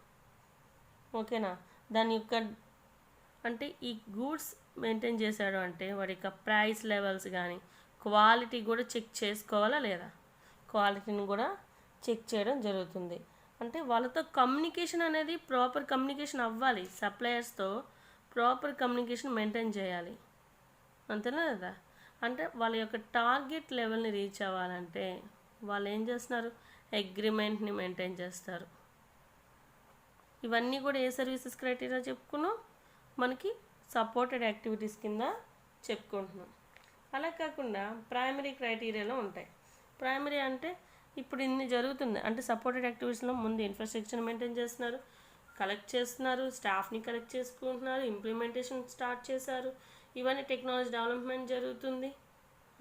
S1: ఓకేనా. దాని యొక్క అంటే ఈ గూడ్స్ మెయింటైన్ చేశాడు అంటే వాడి యొక్క ప్రైస్ లెవెల్స్ కానీ క్వాలిటీ కూడా చెక్ చేసుకోవాలా లేదా, క్వాలిటీని కూడా చెక్ చేయడం జరుగుతుంది. అంటే వాళ్ళతో కమ్యూనికేషన్ అనేది ప్రాపర్ కమ్యూనికేషన్ అవ్వాలి, సప్లయర్స్తో ప్రాపర్ కమ్యూనికేషన్ మెయింటైన్ చేయాలి, అంతేనా లేదా. అంటే వాళ్ళ యొక్క టార్గెట్ లెవెల్ని రీచ్ అవ్వాలంటే వాళ్ళు ఏం చేస్తున్నారు, అగ్రిమెంట్ని మెయింటైన్ చేస్తారు. ఇవన్నీ కూడా ఏ సర్వీసెస్ క్రైటీరియా చెప్పుకున్నాం, మనకి సపోర్టెడ్ యాక్టివిటీస్ కింద చెప్పుకుంటున్నాం. అలా కాకుండా ప్రైమరీ క్రైటీరియాలో ఉంటాయి. ప్రైమరీ అంటే ఇప్పుడు ఇన్ని జరుగుతుంది అంటే సపోర్టెడ్ యాక్టివిటీస్లో ముందు ఇన్ఫ్రాస్ట్రక్చర్ మెయింటైన్ చేస్తున్నారు, కలెక్ట్ చేస్తున్నారు, స్టాఫ్ని కలెక్ట్ చేసుకుంటున్నారు, ఇంప్లిమెంటేషన్ స్టార్ట్ చేశారు, ఇవన్నీ టెక్నాలజీ డెవలప్మెంట్ జరుగుతుంది,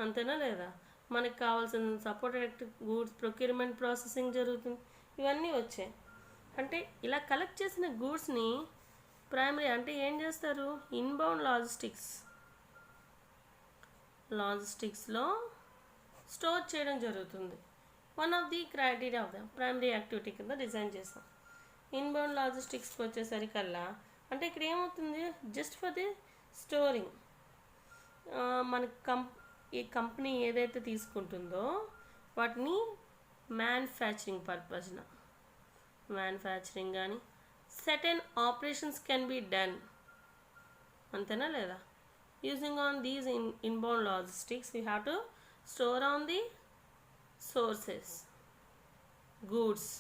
S1: అంతేనా లేదా. మనకు కావాల్సిన సపోర్టెడ్ గూడ్స్ ప్రొక్యూర్మెంట్ ప్రాసెసింగ్ జరుగుతుంది, ఇవన్నీ వచ్చాయి. అంటే ఇలా కలెక్ట్ చేసిన గూడ్స్ని ప్రైమరీ అంటే ఏం చేస్తారు, ఇన్బౌండ్ లాజిస్టిక్స్లో స్టోర్ చేయడం జరుగుతుంది. One of the criteria of the primary activity కింద డిజైన్ చేస్తాం. ఇన్బౌండ్ లాజిస్టిక్స్కి వచ్చేసరికల్లా అంటే ఇక్కడ ఏమవుతుంది, జస్ట్ ఫర్ ది స్టోరింగ్, మన ఈ కంపెనీ ఏదైతే తీసుకుంటుందో వాటిని మ్యానుఫ్యాక్చరింగ్ పర్పస్న మ్యానుఫ్యాక్చరింగ్ కానీ certain operations can be done, అంతేనా లేదా. Using on these inbound logistics you have to store on the sources, goods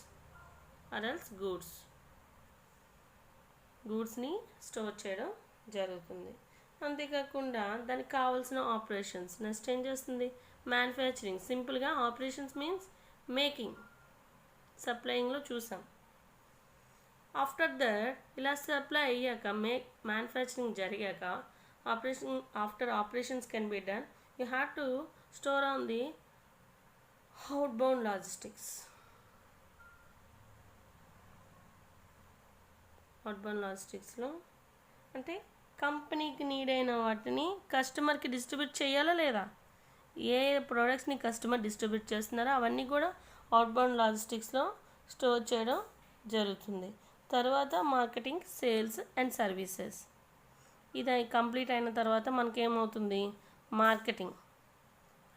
S1: గూడ్స్ని స్టోర్ చేయడం జరుగుతుంది. అంతేకాకుండా దానికి కావాల్సిన ఆపరేషన్స్. నెక్స్ట్ ఏం చేస్తుంది? మ్యానుఫ్యాక్చరింగ్. సింపుల్గా ఆపరేషన్స్ మీన్స్ మేకింగ్, సప్లయింగ్లో చూసాం. ఆఫ్టర్ దట్ ఇలా సప్లై అయ్యాక మ్యానుఫ్యాక్చరింగ్ జరిగాక after operations can be done, you have to store on the outbound logistics. Outbound లాజిస్టిక్స్లో అంటే కంపెనీకి నీడ్ అయిన వాటిని కస్టమర్కి డిస్ట్రిబ్యూట్ చేయాలా లేదా? ఏ ప్రోడక్ట్స్ని కస్టమర్ డిస్ట్రిబ్యూట్ చేస్తున్నారో అవన్నీ కూడా అవుట్బౌండ్ లాజిస్టిక్స్లో స్టోర్ చేయడం జరుగుతుంది. తర్వాత మార్కెటింగ్, సేల్స్ అండ్ సర్వీసెస్. ఇది కంప్లీట్ అయిన తర్వాత మనకేమవుతుంది? మార్కెటింగ్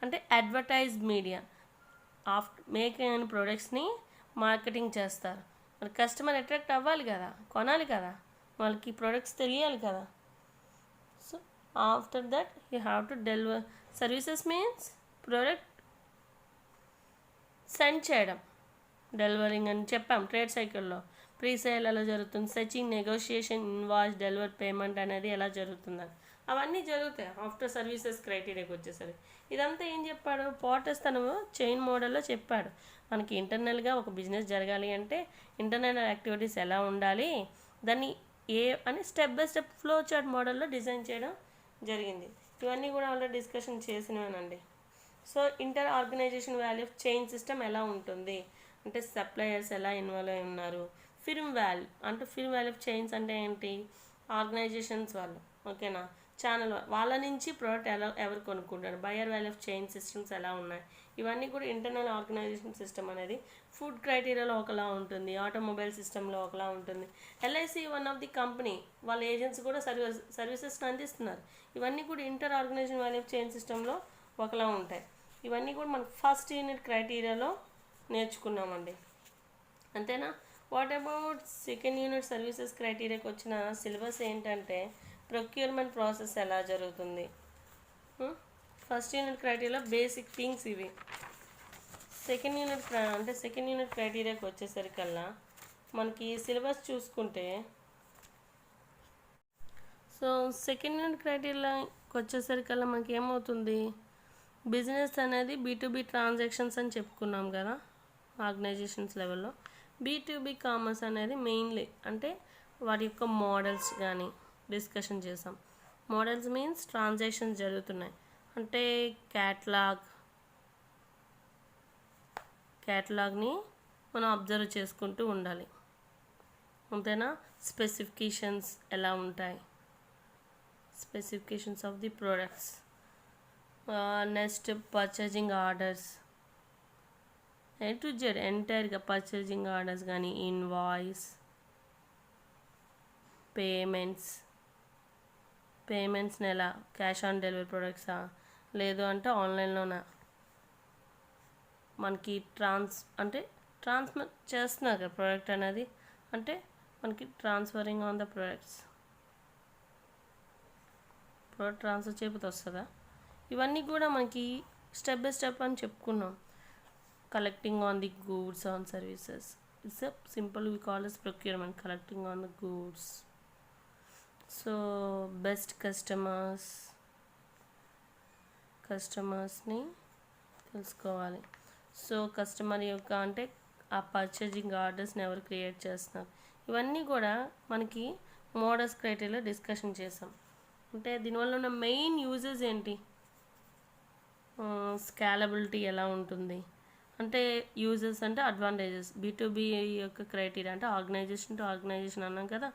S1: అంటే అడ్వర్టైజ్ మీడియా. మేక్ అయిన ప్రోడక్ట్స్ని మార్కెటింగ్ చేస్తారు. మరి కస్టమర్ అట్రాక్ట్ అవ్వాలి కదా, కొనాలి కదా, వాళ్ళకి ప్రోడక్ట్స్ తెలియాలి కదా. So after that you have to deliver. Services means product send చేయడం, డెలివరింగ్ అని చెప్పాం. ట్రేడ్ సైకిల్లో ప్రీ సేల్ ఎలా జరుగుతుంది, searching, negotiation, invoice, deliver, payment అనేది ఎలా జరుగుతుందని అవన్నీ జరుగుతాయి ఆఫ్టర్ సర్వీసెస్ క్రైటీరియాకి వచ్చేసరికి. ఇదంతా ఏం చెప్పాడు? పోర్టర్స్ తను చైన్ మోడల్లో చెప్పాడు. మనకి ఇంటర్నల్గా ఒక బిజినెస్ జరగాలి అంటే ఇంటర్నల్ యాక్టివిటీస్ ఎలా ఉండాలి, దాన్ని అని step by step flow chart మోడల్లో డిజైన్ చేయడం జరిగింది. ఇవన్నీ కూడా ఆల్రెడీ డిస్కషన్ చేసినవేనండి. So inter organization value of chain system ఎలా ఉంటుంది అంటే సప్లయర్స్ ఎలా ఇన్వాల్వ్ అయి ఉన్నారు. ఫిర్మ్ వాల్యూ ఆఫ్ చైన్స్ అంటే ఏంటి? ఆర్గనైజేషన్స్ వాళ్ళు, ఓకేనా, ఛానల్ వాళ్ళ నుంచి ప్రోడక్ట్ ఎవరు కొనుక్కుంటారు. Buyer value of chain systems ఎలా ఉన్నాయి, ఇవన్నీ కూడా ఇంటర్నల్ ఆర్గనైజేషన్ సిస్టమ్ అనేది ఫుడ్ క్రైటీరియాలో ఒకలా ఉంటుంది, ఆటోమొబైల్ సిస్టంలో ఒకలా ఉంటుంది. LIC one of the company, వాళ్ళ ఏజెంట్స్ కూడా సర్వీసెస్ని అందిస్తున్నారు. ఇవన్నీ కూడా inter organization value of chain సిస్టంలో ఒకలా ఉంటాయి. ఇవన్నీ కూడా మనకు ఫస్ట్ యూనిట్ క్రైటీరియాలో నేర్చుకున్నామండి. అంతేనా? What about second unit services క్రైటీరియాకి వచ్చిన సిలబస్ ఏంటంటే ప్రొక్యూర్మెంట్ ప్రాసెస్ ఎలా జరుగుతుంది. ఫస్ట్ యూనిట్ క్రైటీరియాలో బేసిక్ థింగ్స్ ఇవి. సెకండ్ యూనిట్ క్రైటీరియాకి వచ్చేసరికల్లా మనకి సిలబస్ చూసుకుంటే, సో సెకండ్ యూనిట్ క్రైటీరియాకి వచ్చేసరికల్లా మనకి ఏమవుతుంది? బిజినెస్ అనేది B2B ట్రాన్సాక్షన్స్ అని చెప్పుకున్నాం కదా ఆర్గనైజేషన్స్ లెవెల్లో. B2B కామర్స్ అనేది మెయిన్లీ అంటే వాటి యొక్క మోడల్స్ కానీ డిస్కషన్ చేసాం. మోడల్స్ మీన్స్ ట్రాన్సాక్షన్స్ జరుగుతున్నాయి అంటే క్యాటలాగ్ని మనం అబ్జర్వ్ చేసుకుంటూ ఉండాలి. అంతేనా? స్పెసిఫికేషన్స్ ఎలా ఉంటాయి, specifications of the products. Next purchasing orders, A to Z ఎంటైర్గా పర్చేజింగ్ ఆర్డర్స్ కానీ, ఇన్వాయిస్, పేమెంట్స్ని ఎలా, క్యాష్ ఆన్ డెలివరీ ప్రొడక్ట్సా లేదు అంటే ఆన్లైన్లోనా, మనకి ట్రాన్స్ఫర్ చేస్తున్నారు కదా ప్రోడక్ట్ అనేది, అంటే మనకి transferring on the products, product transfer చేయకపోతే వస్తుందా? ఇవన్నీ కూడా మనకి స్టెప్ బై స్టెప్ అని చెప్పుకున్నాం. Collecting on the goods on services, it's a simple we call as procurement, collecting on the goods. So best కస్టమర్స్ని తెలుసుకోవాలి. సో కస్టమర్ యొక్క అంటే ఆ పర్చేజింగ్ ఆర్డర్స్ని ఎవరు క్రియేట్ చేస్తున్నారు, ఇవన్నీ కూడా మనకి మోడల్స్ క్రైటీరియాలో డిస్కషన్ చేసాం. అంటే దీనివల్ల ఉన్న మెయిన్ యూజెస్ ఏంటి? స్కాలబిలిటీ ఎలా ఉంటుంది అంటే యూజెస్ అంటే అడ్వాంటేజెస్. B2B యొక్క క్రైటీరియా అంటే ఆర్గనైజేషన్ టు ఆర్గనైజేషన్ అన్నాం కదా,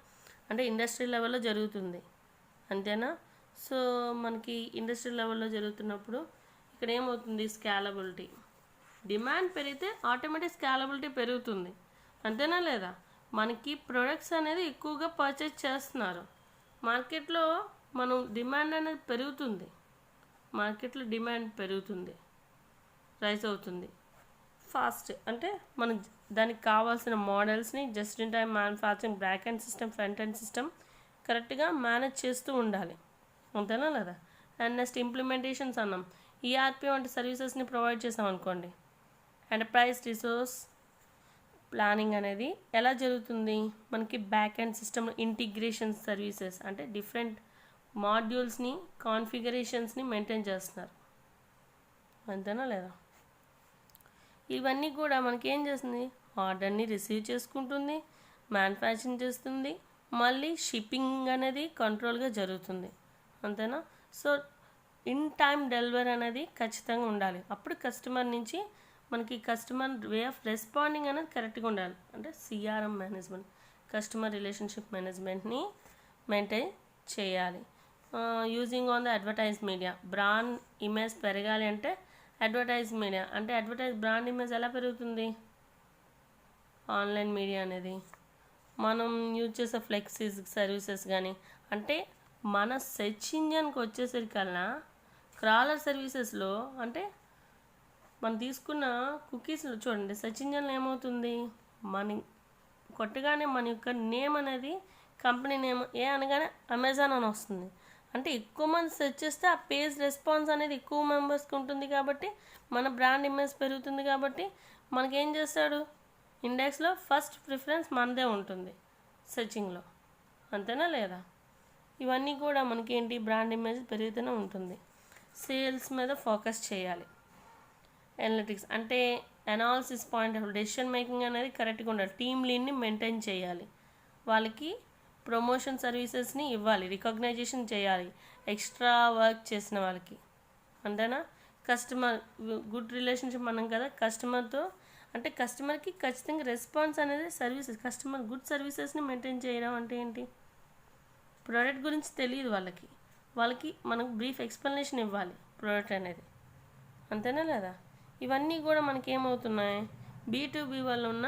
S1: అంటే ఇండస్ట్రీ లెవెల్లో జరుగుతుంది. అంతేనా? సో మనకి ఇండస్ట్రీ లెవెల్లో జరుగుతున్నప్పుడు ఇక్కడ ఏమవుతుంది? స్కాలబిలిటీ. డిమాండ్ పెరిగితే ఆటోమేటిక్ స్కాలబిలిటీ పెరుగుతుంది. అంతేనా లేదా? మనకి ప్రొడక్ట్స్ అనేది ఎక్కువగా పర్చేజ్ చేస్తున్నారు, మార్కెట్లో మనం డిమాండ్ అనేది పెరుగుతుంది, మార్కెట్లో డిమాండ్ పెరుగుతుంది, రైజ్ అవుతుంది ఫాస్ట్. అంటే మనం దానికి కావాల్సిన మోడల్స్ని just in time manufacturing, back and system, front and system కరెక్ట్గా మేనేజ్ చేస్తూ ఉండాలి. అంతేనా లేదా? అండ్ నెక్స్ట్ ఇంప్లిమెంటేషన్స్ అన్నాం. ERP వంటి సర్వీసెస్ని ప్రొవైడ్ చేసాం అనుకోండి, ఎంటర్ప్రైజ్ రిసోర్స్ ప్లానింగ్ అనేది ఎలా జరుగుతుంది, మనకి back and system integration services అంటే డిఫరెంట్ మాడ్యూల్స్ని కాన్ఫిగరేషన్స్ని మెయింటైన్ చేస్తున్నారు, అంతేనా లేదా. ఇవన్నీ కూడా మనకి ఏం చేస్తుంది, ఆర్డర్ని రిసీవ్ చేసుకుంటుంది, మ్యానుఫ్యాక్చరింగ్ చేస్తుంది, మళ్ళీ షిప్పింగ్ అనేది కంట్రోల్గా జరుగుతుంది, అంతేనా. సో ఇన్ టైం డెలివరీ అనేది ఖచ్చితంగా ఉండాలి. అప్పుడు కస్టమర్ నుంచి మనకి కస్టమర్ వే ఆఫ్ రెస్పాండింగ్ అనేది కరెక్ట్గా ఉండాలి. అంటే సిఆర్ఎం మేనేజ్మెంట్, కస్టమర్ రిలేషన్షిప్ మేనేజ్మెంట్ని మెయింటైన్ చేయాలి. Using on the advertise media, brand image పెరగాలి అంటే అడ్వర్టైజ్ మీడియా అంటే బ్రాండ్ ఇమేజ్ ఎలా పెరుగుతుంది, ఆన్లైన్ మీడియా అనేది మనం యూజ్ చేసే ఫ్లెక్సీస్ సర్వీసెస్ కానీ, అంటే మన సెర్చ్ ఇంజన్కి వచ్చేసరికల్లా క్రాలర్ సర్వీసెస్లో అంటే మనం తీసుకున్న కుకీస్లో చూడండి, సెర్చ్ ఇంజన్లో ఏమవుతుంది, మన కొట్టగానే మన యొక్క నేమ్ అనేది కంపెనీ నేమ్ అనగానే అమెజాన్ అని వస్తుంది. అంటే ఎక్కువ మంది సెర్చ్ చేస్తే ఆ పేజ్ రెస్పాన్స్ అనేది ఎక్కువ మెంబర్స్కి ఉంటుంది కాబట్టి మన బ్రాండ్ ఇమేజ్ పెరుగుతుంది. కాబట్టి మనకేం చేస్తాడు, ఇండెక్స్లో ఫస్ట్ ప్రిఫరెన్స్ మనదే ఉంటుంది సెర్చింగ్లో, అంతేనా లేదా. ఇవన్నీ కూడా మనకేంటి, బ్రాండ్ ఇమేజ్ పెరుగుతూనే ఉంటుంది. సేల్స్ మీద ఫోకస్ చేయాలి. అనలిటిక్స్ అంటే analysis point of decision making అనేది కరెక్ట్గా ఉండాలి. టీమ్ లీడ్ని మెయింటైన్ చేయాలి, వాళ్ళకి ప్రమోషన్ సర్వీసెస్ని ఇవ్వాలి, రికగ్నైజేషన్ చేయాలి ఎక్స్ట్రా వర్క్ చేసిన వాళ్ళకి, అంతేనా. కస్టమర్ గుడ్ రిలేషన్షిప్ మనం కదా కస్టమర్తో, అంటే కస్టమర్కి ఖచ్చితంగా రెస్పాన్స్ అనేది సర్వీసెస్, కస్టమర్ గుడ్ సర్వీసెస్ని మెయింటైన్ చేయడం అంటే ఏంటి, ప్రోడక్ట్ గురించి తెలియదు వాళ్ళకి మనకు బ్రీఫ్ ఎక్స్ప్లెనేషన్ ఇవ్వాలి ప్రోడక్ట్ అనేది, అంతేనా లేదా. ఇవన్నీ కూడా మనకి ఏమవుతున్నాయి, B2B వల్ల ఉన్న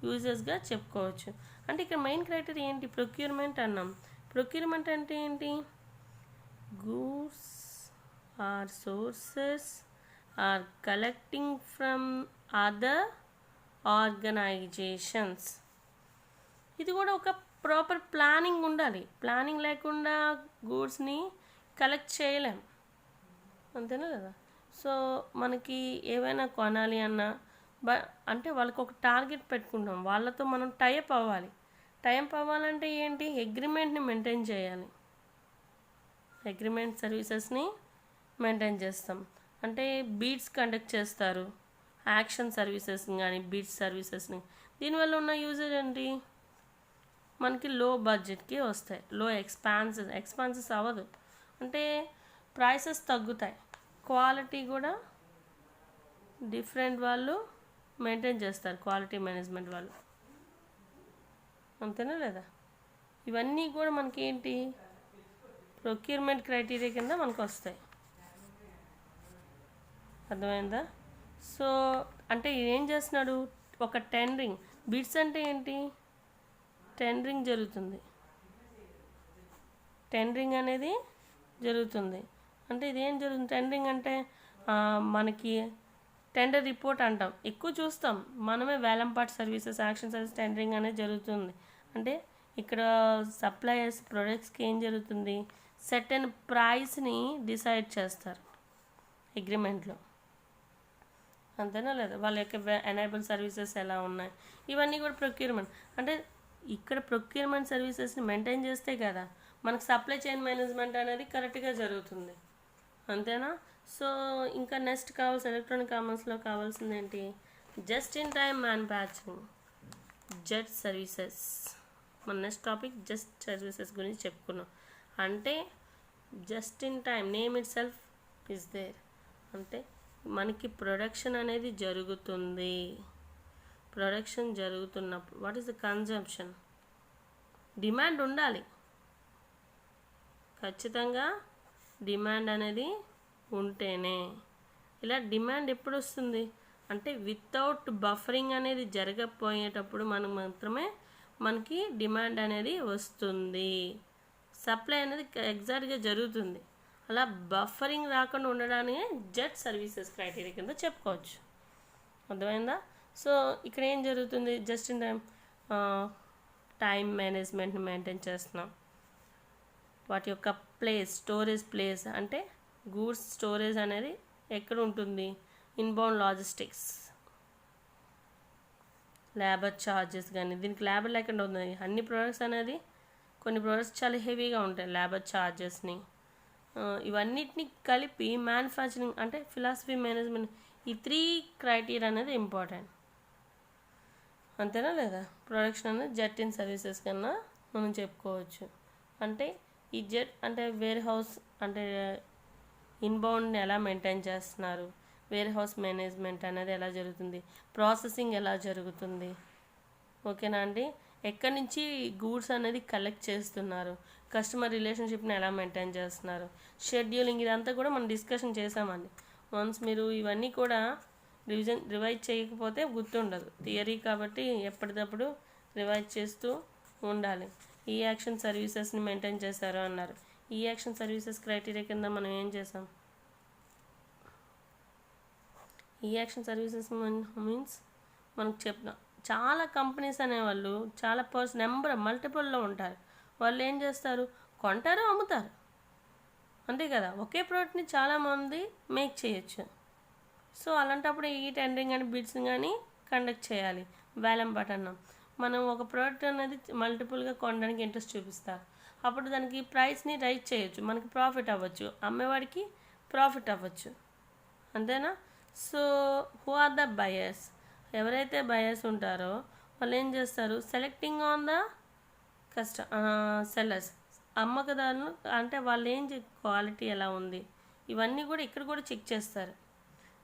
S1: యూజెస్గా చెప్పుకోవచ్చు. అంటే ఇక్కడ మెయిన్ క్రైటీరియా ఏంటి, ప్రొక్యూర్మెంట్ అన్నాం. ప్రొక్యూర్మెంట్ అంటే ఏంటి, goods or sources or collecting from other organizations. ఇది కూడా ఒక ప్రాపర్ ప్లానింగ్ ఉండాలి. ప్లానింగ్ లేకుండా గూడ్స్ని కలెక్ట్ చేయలేం, అంతేనా కదా. సో మనకి ఏవైనా కొనాలి అన్నా అంటే వాళ్ళకి ఒక టార్గెట్ పెట్టుకుంటాం, వాళ్ళతో మనం టైప్ అవ్వాలి. టైప్ అవ్వాలంటే ఏంటి, అగ్రిమెంట్ని మెయింటైన్ చేయాలి, అగ్రిమెంట్ సర్వీసెస్ని మెయింటైన్ చేస్తాం. అంటే బీట్స్ కండక్ట్ చేస్తారు, యాక్షన్ సర్వీసెస్ కానీ బీట్స్ సర్వీసెస్ని. దీనివల్ల ఉన్న యూజర్ ఏంటి, మనకి లో బడ్జెట్కి వస్తాయి, లో ఎక్స్పాన్సెస్ అవ్వదు, అంటే ప్రైసెస్ తగ్గుతాయి, క్వాలిటీ కూడా డిఫరెంట్ వాళ్ళు మెయింటైన్ చేస్తారు, క్వాలిటీ మేనేజ్మెంట్ వాళ్ళు, అంతేనా లేదా. ఇవన్నీ కూడా మనకి ఏంటి, ప్రొక్యూర్మెంట్ క్రైటీరియా కింద మనకు వస్తాయి, అర్థమైందా. సో అంటే ఏం చేస్తున్నాడు, ఒక టెండరింగ్, బిడ్స్ అంటే ఏంటి, టెండరింగ్ జరుగుతుంది, టెండరింగ్ అనేది జరుగుతుంది. అంటే ఇదేం జరుగుతుంది, టెండరింగ్ అంటే మనకి టెండర్ రిపోర్ట్ అంటాం, ఎక్కువ చూస్తాం మనమే. వేలంపాట్ సర్వీసెస్, యాక్షన్ సర్వీస్, టెండరింగ్ అనేది జరుగుతుంది. అంటే ఇక్కడ సప్లయర్స్ ప్రొడక్ట్స్కి ఏం జరుగుతుంది, సెర్టెన్ ప్రైస్ని డిసైడ్ చేస్తారు అగ్రిమెంట్లో, అంతేనా లేదా. వాళ్ళ యొక్క ఎనేబుల్ సర్వీసెస్ ఎలా ఉన్నాయి, ఇవన్నీ కూడా ప్రొక్యూర్మెంట్. అంటే ఇక్కడ ప్రొక్యూర్మెంట్ సర్వీసెస్ని మెయింటైన్ చేస్తే కదా మనకు సప్లై చైన్ మేనేజ్మెంట్ అనేది కరెక్ట్గా జరుగుతుంది, అంతేనా. సో ఇంకా నెక్స్ట్ ఎలక్ట్రానిక్ కామర్స్లో కావాల్సింది ఏంటి, just in time manufacturing, JIT services. మన నెక్స్ట్ టాపిక్ జస్ట్ సర్వీసెస్ గురించి చెప్పుకున్నాం. అంటే just in time, name it self is there, అంటే మనకి ప్రొడక్షన్ అనేది జరుగుతుంది, ప్రొడక్షన్ జరుగుతున్నప్పుడు what is the consumption, demand ఉండాలి, ఖచ్చితంగా డిమాండ్ అనేది ఉంటేనే. ఇలా డిమాండ్ ఎప్పుడు వస్తుంది అంటే వితౌట్ బఫరింగ్ అనేది జరగకపోయేటప్పుడు మనం మాత్రమే మనకి డిమాండ్ అనేది వస్తుంది, సప్లై అనేది ఎగ్జాక్ట్గా జరుగుతుంది. అలా బఫరింగ్ రాకుండా ఉండడానికి జెట్ సర్వీసెస్ క్రైటీరియా కింద చెప్పుకోవచ్చు, అర్థమైందా. సో ఇక్కడ ఏం జరుగుతుంది, జస్ట్ ఇన్ టైం మేనేజ్మెంట్ని మెయింటైన్ చేస్తున్నాం. వాటి యొక్క స్టోరేజ్ ప్లేస్ అంటే గూడ్స్ స్టోరేజ్ అనేది ఎక్కడ ఉంటుంది, ఇన్బౌండ్ లాజిస్టిక్స్, లేబర్ ఛార్జెస్ కానీ, దీనికి లేబర్ లేకుండా ఉంది అన్ని ప్రోడక్ట్స్ అనేది. కొన్ని ప్రోడక్ట్స్ చాలా హెవీగా ఉంటాయి, లేబర్ ఛార్జెస్ని ఇవన్నిటిని కలిపి మ్యానుఫ్యాక్చరింగ్ అంటే ఫిలాసఫీ మేనేజ్మెంట్, ఈ 3 క్రైటీరియా అనేది ఇంపార్టెంట్. అంతేనా లేదా? ప్రొడక్షన్ అనేది జెట్ ఇన్ సర్వీసెస్ కన్నా మనం చెప్పుకోవచ్చు. అంటే ఈ జెట్ అంటే వేర్ హౌస్ అంటే ఇన్బౌండ్ని ఎలా మెయింటైన్ చేస్తున్నారు, వేర్ హౌస్ మేనేజ్మెంట్ అనేది ఎలా జరుగుతుంది, ప్రాసెసింగ్ ఎలా జరుగుతుంది, ఓకేనా అండి. ఎక్కడి నుంచి గూడ్స్ అనేది కలెక్ట్ చేస్తున్నారు, కస్టమర్ రిలేషన్షిప్ని ఎలా మెయింటైన్ చేస్తున్నారు, షెడ్యూలింగ్, ఇదంతా కూడా మనం డిస్కషన్ చేసామండి. వన్స్ మీరు ఇవన్నీ కూడా రివైజ్ చేయకపోతే గుర్తుండదు. థియరీ కాబట్టి ఎప్పటికప్పుడు రివైజ్ చేస్తూ ఉండాలి. ఈ యాక్షన్ సర్వీసెస్ని మెయింటైన్ చేస్తారు అన్నారు. ఈ యాక్షన్ సర్వీసెస్ క్రైటీరియా కింద మనం ఏం చేసాం? ఈ యాక్షన్ సర్వీసెస్ మీన్స్ మనకు చెప్తాం, చాలా కంపెనీస్ అనేవాళ్ళు చాలా నెంబర్ మల్టిపుల్లో ఉంటారు. వాళ్ళు ఏం చేస్తారు? కొంటారు, అమ్ముతారు, అంతే కదా. ఒకే ప్రోడక్ట్ని చాలామంది మేక్ చేయొచ్చు. సో అలాంటప్పుడు ఈ టెండరింగ్ అని బిడ్స్ కానీ కండక్ట్ చేయాలి. వేలం పట్టణం, మనం ఒక ప్రోడక్ట్ అనేది మల్టిపుల్గా కొనడానికి ఇంట్రెస్ట్ చూపిస్తారు. అప్పుడు దానికి ప్రైస్ని రైజ్ చేయొచ్చు, మనకి ప్రాఫిట్ అవ్వచ్చు, అమ్మేవాడికి ప్రాఫిట్ అవ్వచ్చు, అంతేనా. So who are the buyers? ఎవరైతే బయర్స్ ఉంటారో వాళ్ళు ఏం చేస్తారు? సెలెక్టింగ్ ఆన్ ద సెల్లర్స్, అమ్మకదారులు అంటే వాళ్ళు ఏం క్వాలిటీ ఎలా ఉంది, ఇవన్నీ కూడా ఇక్కడ కూడా చెక్ చేస్తారు.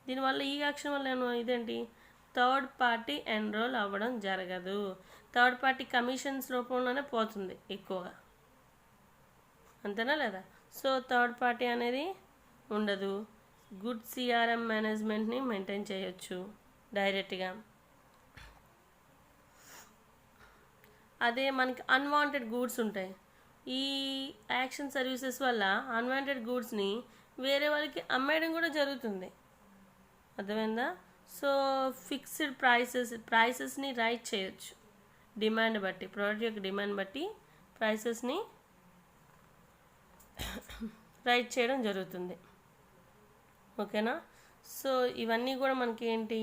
S1: దీనివల్ల ఈ యాక్షన్ వల్ల ఇదేంటి? థర్డ్ పార్టీ ఎన్రోల్ అవ్వడం జరగదు. థర్డ్ పార్టీ కమిషన్స్ రూపంలోనే పోతుంది ఎక్కువగా, అంతేనా లేదా? సో థర్డ్ పార్టీ అనేది ఉండదు. గుడ్ సిఆర్ఎం మేనేజ్మెంట్ని మెయింటైన్ చేయొచ్చు డైరెక్ట్గా. అదే మనకి అన్వాంటెడ్ గూడ్స్ ఉంటాయి. ఈ యాక్షన్ సర్వీసెస్ వల్ల అన్వాంటెడ్ గూడ్స్ని వేరే వాళ్ళకి అమ్మేయడం కూడా జరుగుతుంది, అర్థమైందా? సో ఫిక్స్డ్ ప్రైసెస్ని రైట్ చేయొచ్చు, డిమాండ్ బట్టి, ప్రోడక్ట్ యొక్క డిమాండ్ బట్టి ప్రైసెస్ని రైట్ చేయడం జరుగుతుంది, ఓకేనా. సో ఇవన్నీ కూడా మనకి ఏంటి?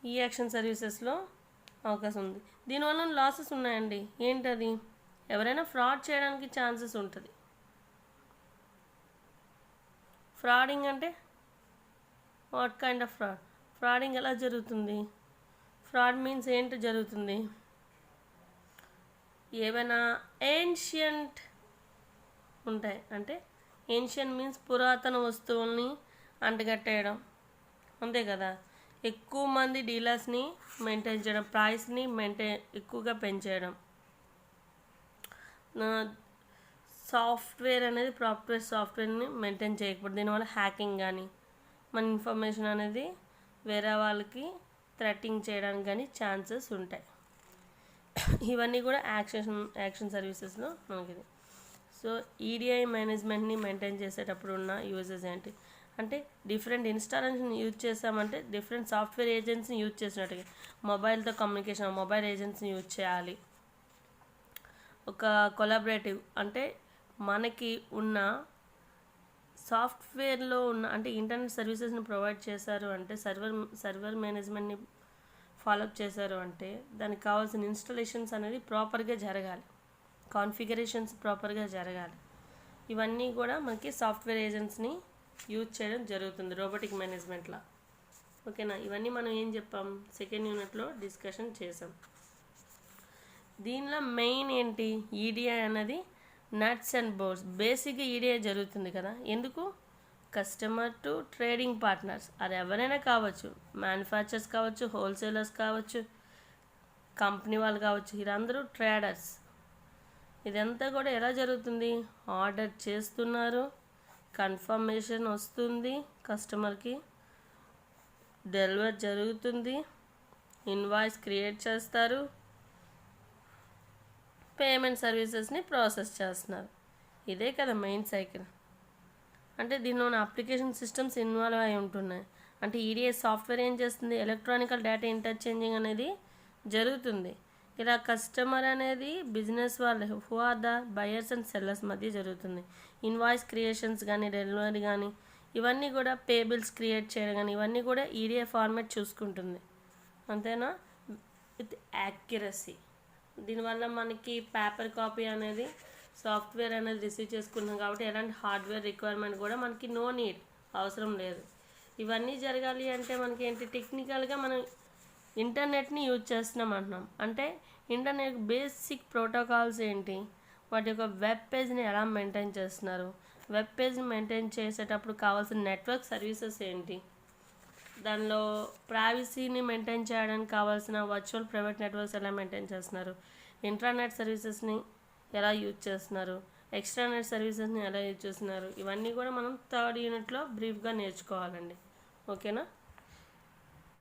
S1: ఈ యాక్షన్ సర్వీసెస్లో అవకాశం ఉంది. దీనివల్ల లాసెస్ ఉన్నాయండి. ఏంటది? ఎవరైనా ఫ్రాడ్ చేయడానికి ఛాన్సెస్ ఉంటుంది. ఫ్రాడింగ్ అంటే వాట్ కైండ్ ఆఫ్ ఫ్రాడింగ్ ఎలా జరుగుతుంది? ఫ్రాడ్ మీన్స్ ఏంటి జరుగుతుంది? ఏవైనా ఏన్షియంట్ ఉంటాయి, అంటే ఏన్షియంట్ మీన్స్ పురాతన వస్తువుల్ని అంటగట్టేయడం, అంతే కదా. ఎక్కువ మంది డీలర్స్ని మెయింటైన్ చేయడం, ప్రైస్ని ఎక్కువగా పెంచేయడం, సాఫ్ట్వేర్ అనేది ప్రాపర్ సాఫ్ట్వేర్ని మెయింటైన్ చేయకపోవడం, దీనివల్ల హ్యాకింగ్ కానీ మన ఇన్ఫర్మేషన్ అనేది వేరే వాళ్ళకి థ్రెటింగ్ చేయడానికి కానీ ఛాన్సెస్ ఉంటాయి. ఇవన్నీ కూడా యాక్షన్ సర్వీసెస్లో మనకి. సో ఈడిఐ మేనేజ్మెంట్ని మెయింటైన్ చేసేటప్పుడు ఉన్న యూజెస్ ఏంటి అంటే, డిఫరెంట్ ఇన్స్టాలేషన్ యూజ్ చేసామంటే డిఫరెంట్ సాఫ్ట్వేర్ ఏజెంట్స్ని యూజ్ చేసినట్టుగా, మొబైల్తో కమ్యూనికేషన్ మొబైల్ ఏజెంట్స్ని యూజ్ చేయాలి. ఒక కొలాబరేటివ్ అంటే మనకి ఉన్న సాఫ్ట్వేర్లో ఉన్న అంటే ఇంటర్నెట్ సర్వీసెస్ని ప్రొవైడ్ చేశారు అంటే, సర్వర్ మేనేజ్మెంట్ని ఫాలోఅప్ చేశారు అంటే దానికి కావాల్సిన ఇన్స్టాలేషన్స్ అనేది ప్రాపర్గా జరగాలి, కాన్ఫిగరేషన్స్ ప్రాపర్గా జరగాలి. ఇవన్నీ కూడా మనకి సాఫ్ట్వేర్ ఏజెంట్స్ని యూజ్ చేయడం జరుగుతుంది రోబోటిక్ మేనేజ్మెంట్లో, ఓకేనా. ఇవన్నీ మనం ఏం చెప్పాం? సెకండ్ యూనిట్లో డిస్కషన్ చేసాం. దీనిలో మెయిన్ ఏంటి? ఈడిఐ అనేది నట్స్ అండ్ బోల్ట్స్. బేసిక్గా ఈడిఐ జరుగుతుంది కదా, ఎందుకు? కస్టమర్ టు ట్రేడింగ్ పార్ట్నర్స్, అది ఎవరైనా కావచ్చు, మ్యానుఫ్యాక్చర్స్ కావచ్చు, హోల్సేలర్స్ కావచ్చు, కంపెనీ వాళ్ళు కావచ్చు, వీరందరూ ట్రేడర్స్. ఇదంతా కూడా ఎలా జరుగుతుంది? ఆర్డర్ చేస్తున్నారు, కన్ఫర్మేషన్ వస్తుంది, కస్టమర్కి డెలివర్ జరుగుతుంది, ఇన్వాయిస్ క్రియేట్ చేస్తారు, పేమెంట్ సర్వీసెస్ని ప్రాసెస్ చేస్తున్నారు. ఇదే కదా మెయిన్ సైకిల్. అంటే దీనిలో అప్లికేషన్ సిస్టమ్స్ ఇన్వాల్వ్ అయి ఉంటున్నాయి. అంటే ఈడిఐ సాఫ్ట్వేర్ ఏం చేస్తుంది? ఎలక్ట్రానికల్ డేటా ఇంటర్చేంజింగ్ అనేది జరుగుతుంది. ఇలా కస్టమర్ అనేది బిజినెస్ వాళ్ళు who are the buyers and sellers మధ్య జరుగుతుంది. ఇన్వాయిస్ క్రియేషన్స్ కానీ, డెలివరీ కానీ, ఇవన్నీ కూడా పేబిల్స్ క్రియేట్ చేయడం కానీ, ఇవన్నీ కూడా ఈడిఐ ఫార్మాట్ చూసుకుంటుంది, అంతేనా. With accuracy. దీనివల్ల మనకి పేపర్ కాపీ అనేది సాఫ్ట్వేర్ అనేది రిసీవ్ చేసుకుంటున్నాం కాబట్టి ఎలాంటి హార్డ్వేర్ రిక్వైర్మెంట్ కూడా మనకి నో నీడ్, అవసరం లేదు. ఇవన్నీ జరగాలి అంటే మనకి ఏంటి, టెక్నికల్గా మనం ఇంటర్నెట్ని యూజ్ చేస్తున్నాం అంటున్నాం. అంటే ఇంటర్నెట్ బేసిక్ ప్రోటోకాల్స్ ఏంటి, వాటి యొక్క వెబ్ పేజ్ని ఎలా మెయింటైన్ చేస్తున్నారు, వెబ్ పేజ్ని మెయింటైన్ చేసేటప్పుడు కావాల్సిన నెట్వర్క్ సర్వీసెస్ ఏంటి, దానిలో ప్రైవసీని మెయింటైన్ చేయడానికి కావాల్సిన వర్చువల్ ప్రైవేట్ నెట్వర్క్స్ ఎలా మెయింటైన్ చేస్తున్నారు, ఇంట్రానెట్ సర్వీసెస్ని ఎలా యూజ్ చేస్తున్నారు, ఎక్స్ట్రానెట్ సర్వీసెస్ని ఎలా యూజ్ చేస్తున్నారు, ఇవన్నీ కూడా మనం థర్డ్ యూనిట్లో బ్రీఫ్గా నేర్చుకోవాలండి. ఓకేనా.